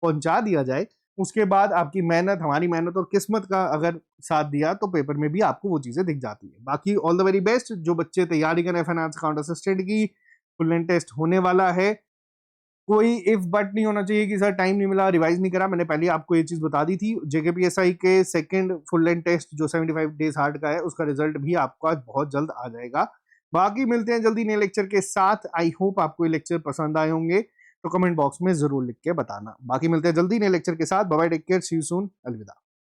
पहुंचा दिया जाए। उसके बाद आपकी मेहनत, हमारी मेहनत और किस्मत का अगर साथ दिया तो पेपर में भी आपको वो चीजें दिख जाती है। बाकी ऑल द वेरी बेस्ट। जो बच्चे तैयारी करें फाइनेंस अकाउंट असिस्टेंट की, फुल एंड टेस्ट होने वाला है। कोई इफ बट नहीं होना चाहिए कि सर टाइम नहीं मिला, रिवाइज नहीं करा। मैंने पहले आपको ये चीज बता दी थी। JKPSI के सेकंड फुल एंड टेस्ट जो 75 डेज हार्ड का है, उसका रिजल्ट भी आपको आज बहुत जल्द आ जाएगा। बाकी मिलते हैं जल्दी नए लेक्चर के साथ। आई होप आपको ये लेक्चर पसंद आए होंगे, तो कमेंट बॉक्स में जरूर लिख के बताना। बाकी मिलते हैं जल्दी नए लेक्चर के साथ। Bye bye, take care, see you soon, अलविदा।